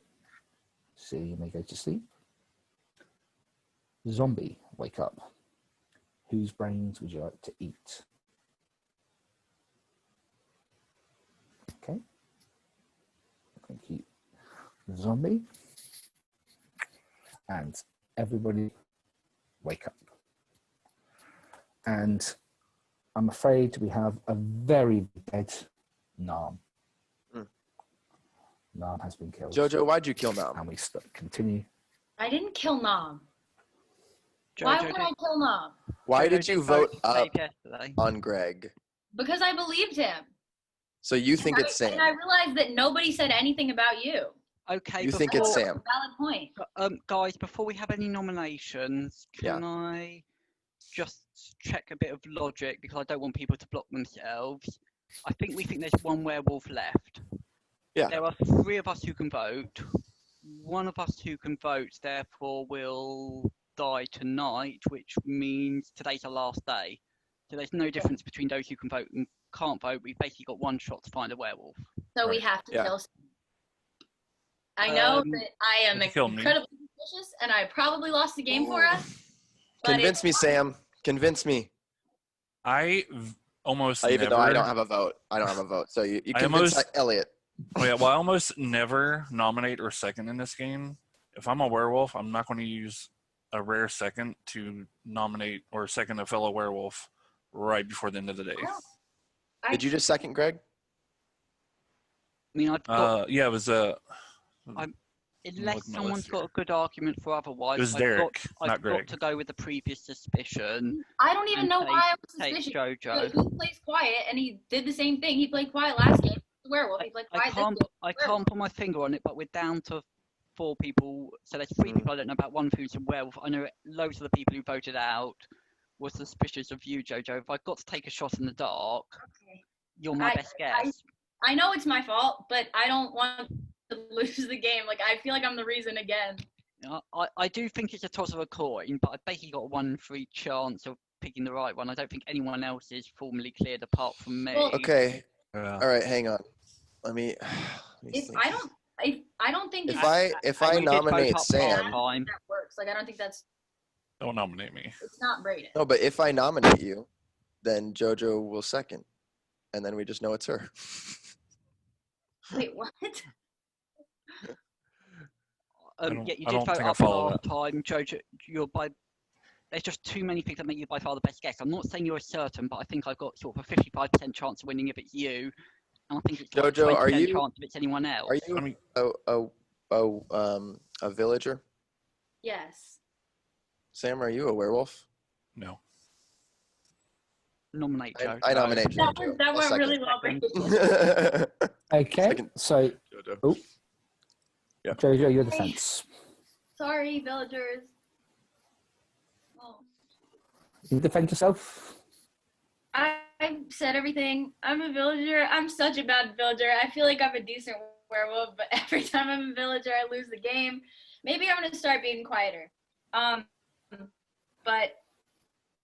Seer, you may go to sleep. Zombie, wake up. Whose brains would you like to eat? Okay. Thank you, Zombie. And everybody wake up. And I'm afraid we have a very dead Nam. Nam has been killed. Jojo, why'd you kill Nam? And we continue. I didn't kill Nam. Why would I kill Nam? Why did you vote up on Greg? Because I believed him. So you think it's Sam? And I realized that nobody said anything about you. Okay. You think it's Sam? Valid point. Guys, before we have any nominations, can I just check a bit of logic, because I don't want people to block themselves. I think we think there's one werewolf left. Yeah. There are 3 of us who can vote. One of us who can vote, therefore, will die tonight, which means today's our last day. So there's no difference between those who can vote and can't vote. We've basically got 1 shot to find a werewolf. So we have to kill Sam. I know that I am incredibly suspicious, and I probably lost the game for us. Convince me, Sam. Convince me. Even though I don't have a vote. I don't have a vote. So you convince Elliot. Oh yeah, well, I almost never nominate or second in this game. If I'm a werewolf, I'm not going to use a rare second to nominate or second a fellow werewolf right before the end of the day. Did you just second Greg? I mean, yeah, it was unless someone's got a good argument for otherwise, it was Derek, I've not Greg. got to go with the previous suspicion. I don't even know why I was suspicious. Jojo. He plays quiet, and he did the same thing. He played quiet last game. The werewolf. He played quiet. I can't put my finger on it, but we're down to 4 people. So there's 3 people I don't know about. 1 who's a werewolf. I know loads of the people who voted out were suspicious of you, Jojo. If I've got to take a shot in the dark, you're my best guess. I know it's my fault, but I don't want to lose the game. Like, I feel like I'm the reason again. I do think it's a toss of a coin, but I've basically got a 1 in 3 chance of picking the right one. I don't think anyone else is formally cleared apart from me. Okay. All right, hang on. Let me think. I don't think if I nominate Sam, that works. Like, I don't think that's. Don't nominate me. It's not Brayden. No, but if I nominate you, then Jojo will second, and then we just know it's her. Wait, what? Yeah, you did vote up last time, Jojo. You're by there's just too many things that make you by far the best guess. I'm not saying you're certain, but I think I've got sort of a 55% chance of winning if it's you, and I think it's like Jojo, 20% chance if it's anyone else. Are you a villager? Yes. Sam, are you a werewolf? No. Nominate Joe. I nominate Jojo. That went really well. Okay, so oh, yeah. Jojo, your defense. Sorry, villagers. Oh. You defend yourself. I said everything. I'm a villager. I'm such a bad villager. I feel like I'm a decent werewolf, but every time I'm a villager, I lose the game. Maybe I'm gonna start being quieter. But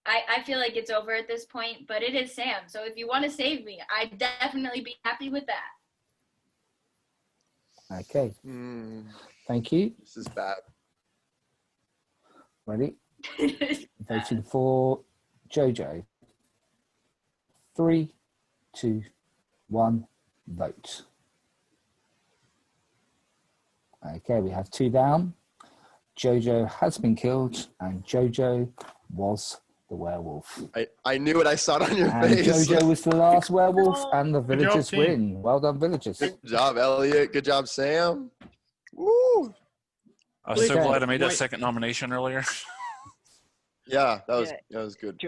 I feel like it's over at this point. But it is Sam. So if you want to save me, I'd definitely be happy with that. Okay. Thank you. This is bad. Ready? Voting for Jojo. 3, 2, 1, vote. Okay, we have 2 down. Jojo has been killed, and Jojo was the werewolf. I knew it. I saw it on your and face. Jojo was the last werewolf, and the villagers win. Well done, villagers. Good job, Elliot. Good job, Sam. Woo! I was so glad I made that second nomination earlier. Yeah, that was good.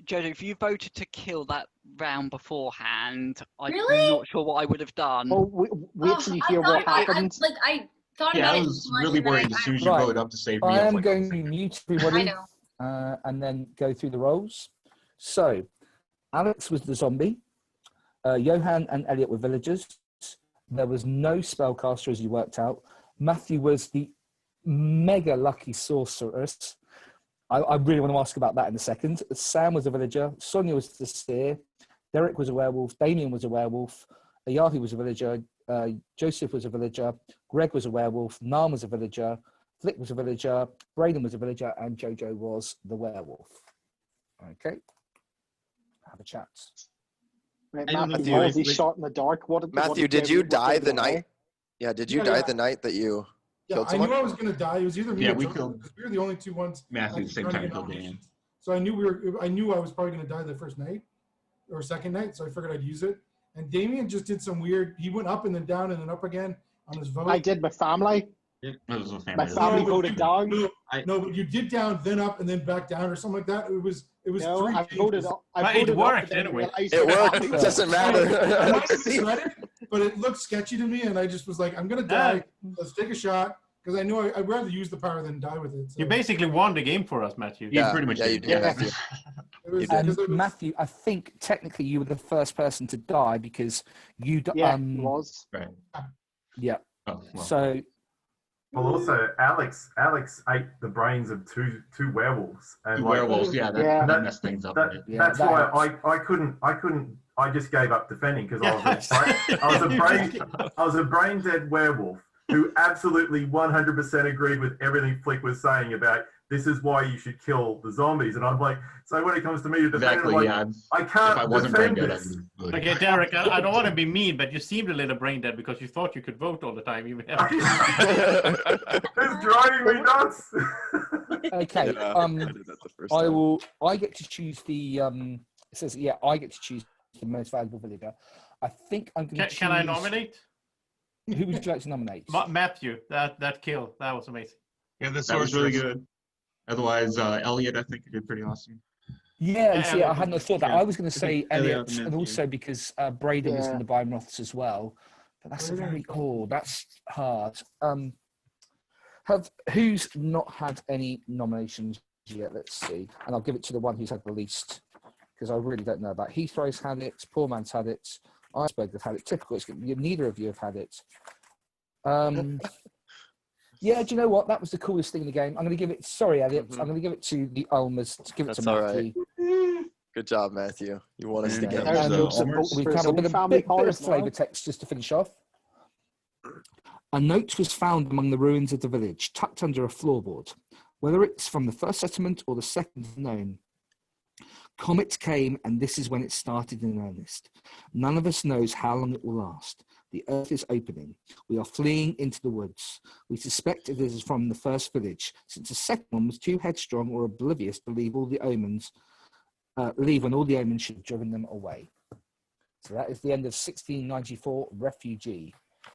Jojo, if you voted to kill that round beforehand, I'm Really? not sure what I would have done. Oh, wait till you hear what happened. I thought Yeah, about I it was so much really and then worried as soon as you voted up to save me. I was am like, going to mute everybody. I know. And then go through the roles. So, Alex was the zombie. Johan and Elliot were villagers. There was no spellcaster, as you worked out. Matthew was the mega lucky sorceress. I really want to ask about that in a second. Sam was a villager. Sonia was the seer. Derek was a werewolf. Damien was a werewolf. Ayahi was a villager. Joseph was a villager. Greg was a werewolf. Nam was a villager. Flick was a villager. Braden was a villager. And Jojo was the werewolf. Okay. Have a chat. Right, Matthew, was he shot in the dark? Matthew, did you die the night? Yeah, did you die the night that you killed I someone? knew I was going to die. It was either me or we Jojo, killed because we were the only 2 ones. Matthew the same time killed Dan. So I knew I knew I was probably going to die the first night or second night. So I figured I'd use it. And Damien just did some weird. He went up and then down and then up again on his vote. I did my family. My family voted down. No, but you did down, then up, and then back down, or something like that. It was. No, 3 I voted. It worked anyway. It worked. It doesn't matter. I might have said it, but it looked sketchy to me, and I just was like, "I'm gonna die. Let's take a shot," because I knew I'd rather use the power than die with it. So. You basically won the game for us, Matthew. Yeah, pretty much. Yeah, you did, Matthew. Matthew, I think technically you were the first person to die because you. Was. Right. Yeah. Oh, well. So. Well, also Alex ate the brains of two werewolves, and werewolves. That messed things up. That's why I couldn't. I just gave up defending because I was a brain dead werewolf who absolutely 100% agreed with everything Flick was saying about this is why you should kill the zombies, and I'm like, so when it comes to me to defend, I can't defend this. Okay, Derek, I don't want to be mean, but you seemed a little brain dead because you thought you could vote all the time. Even it's driving me nuts. Okay. I get to choose the. It says, I get to choose the most valuable villager. I think I'm going to choose. Can I nominate? Who would you like to nominate? Matthew. That kill. That was amazing. Yeah, this was really good. Otherwise, Elliot, I think, did pretty awesome. Yeah, see, I hadn't thought that. I was going to say Elliot, and also because Braden was in the Bimroths as well. But that's a very cool. That's hard. Who's not had any nominations yet? Let's see. And I'll give it to the one who's had the least, because I really don't know about. Heathrow's had it. Poor Man's had it. Iceberg have had it. Typical. Neither of you have had it. Yeah, do you know what? That was the coolest thing in the game. I'm going to give it. Sorry, Elliot. I'm going to give it to the Ulmers. To give it to Matthew. Right. Good job, Matthew. You won us the game. We've got a bit of flavour text just to finish off. A note was found among the ruins of the village, tucked under a floorboard. Whether it's from the first settlement or the second known. Comets came, and this is when it started in earnest. None of us knows how long it will last. The earth is opening. We are fleeing into the woods. We suspect it is from the first village, since the second one was too headstrong or oblivious to leave when all the omens should have driven them away. So that is the end of 1694 Refugee.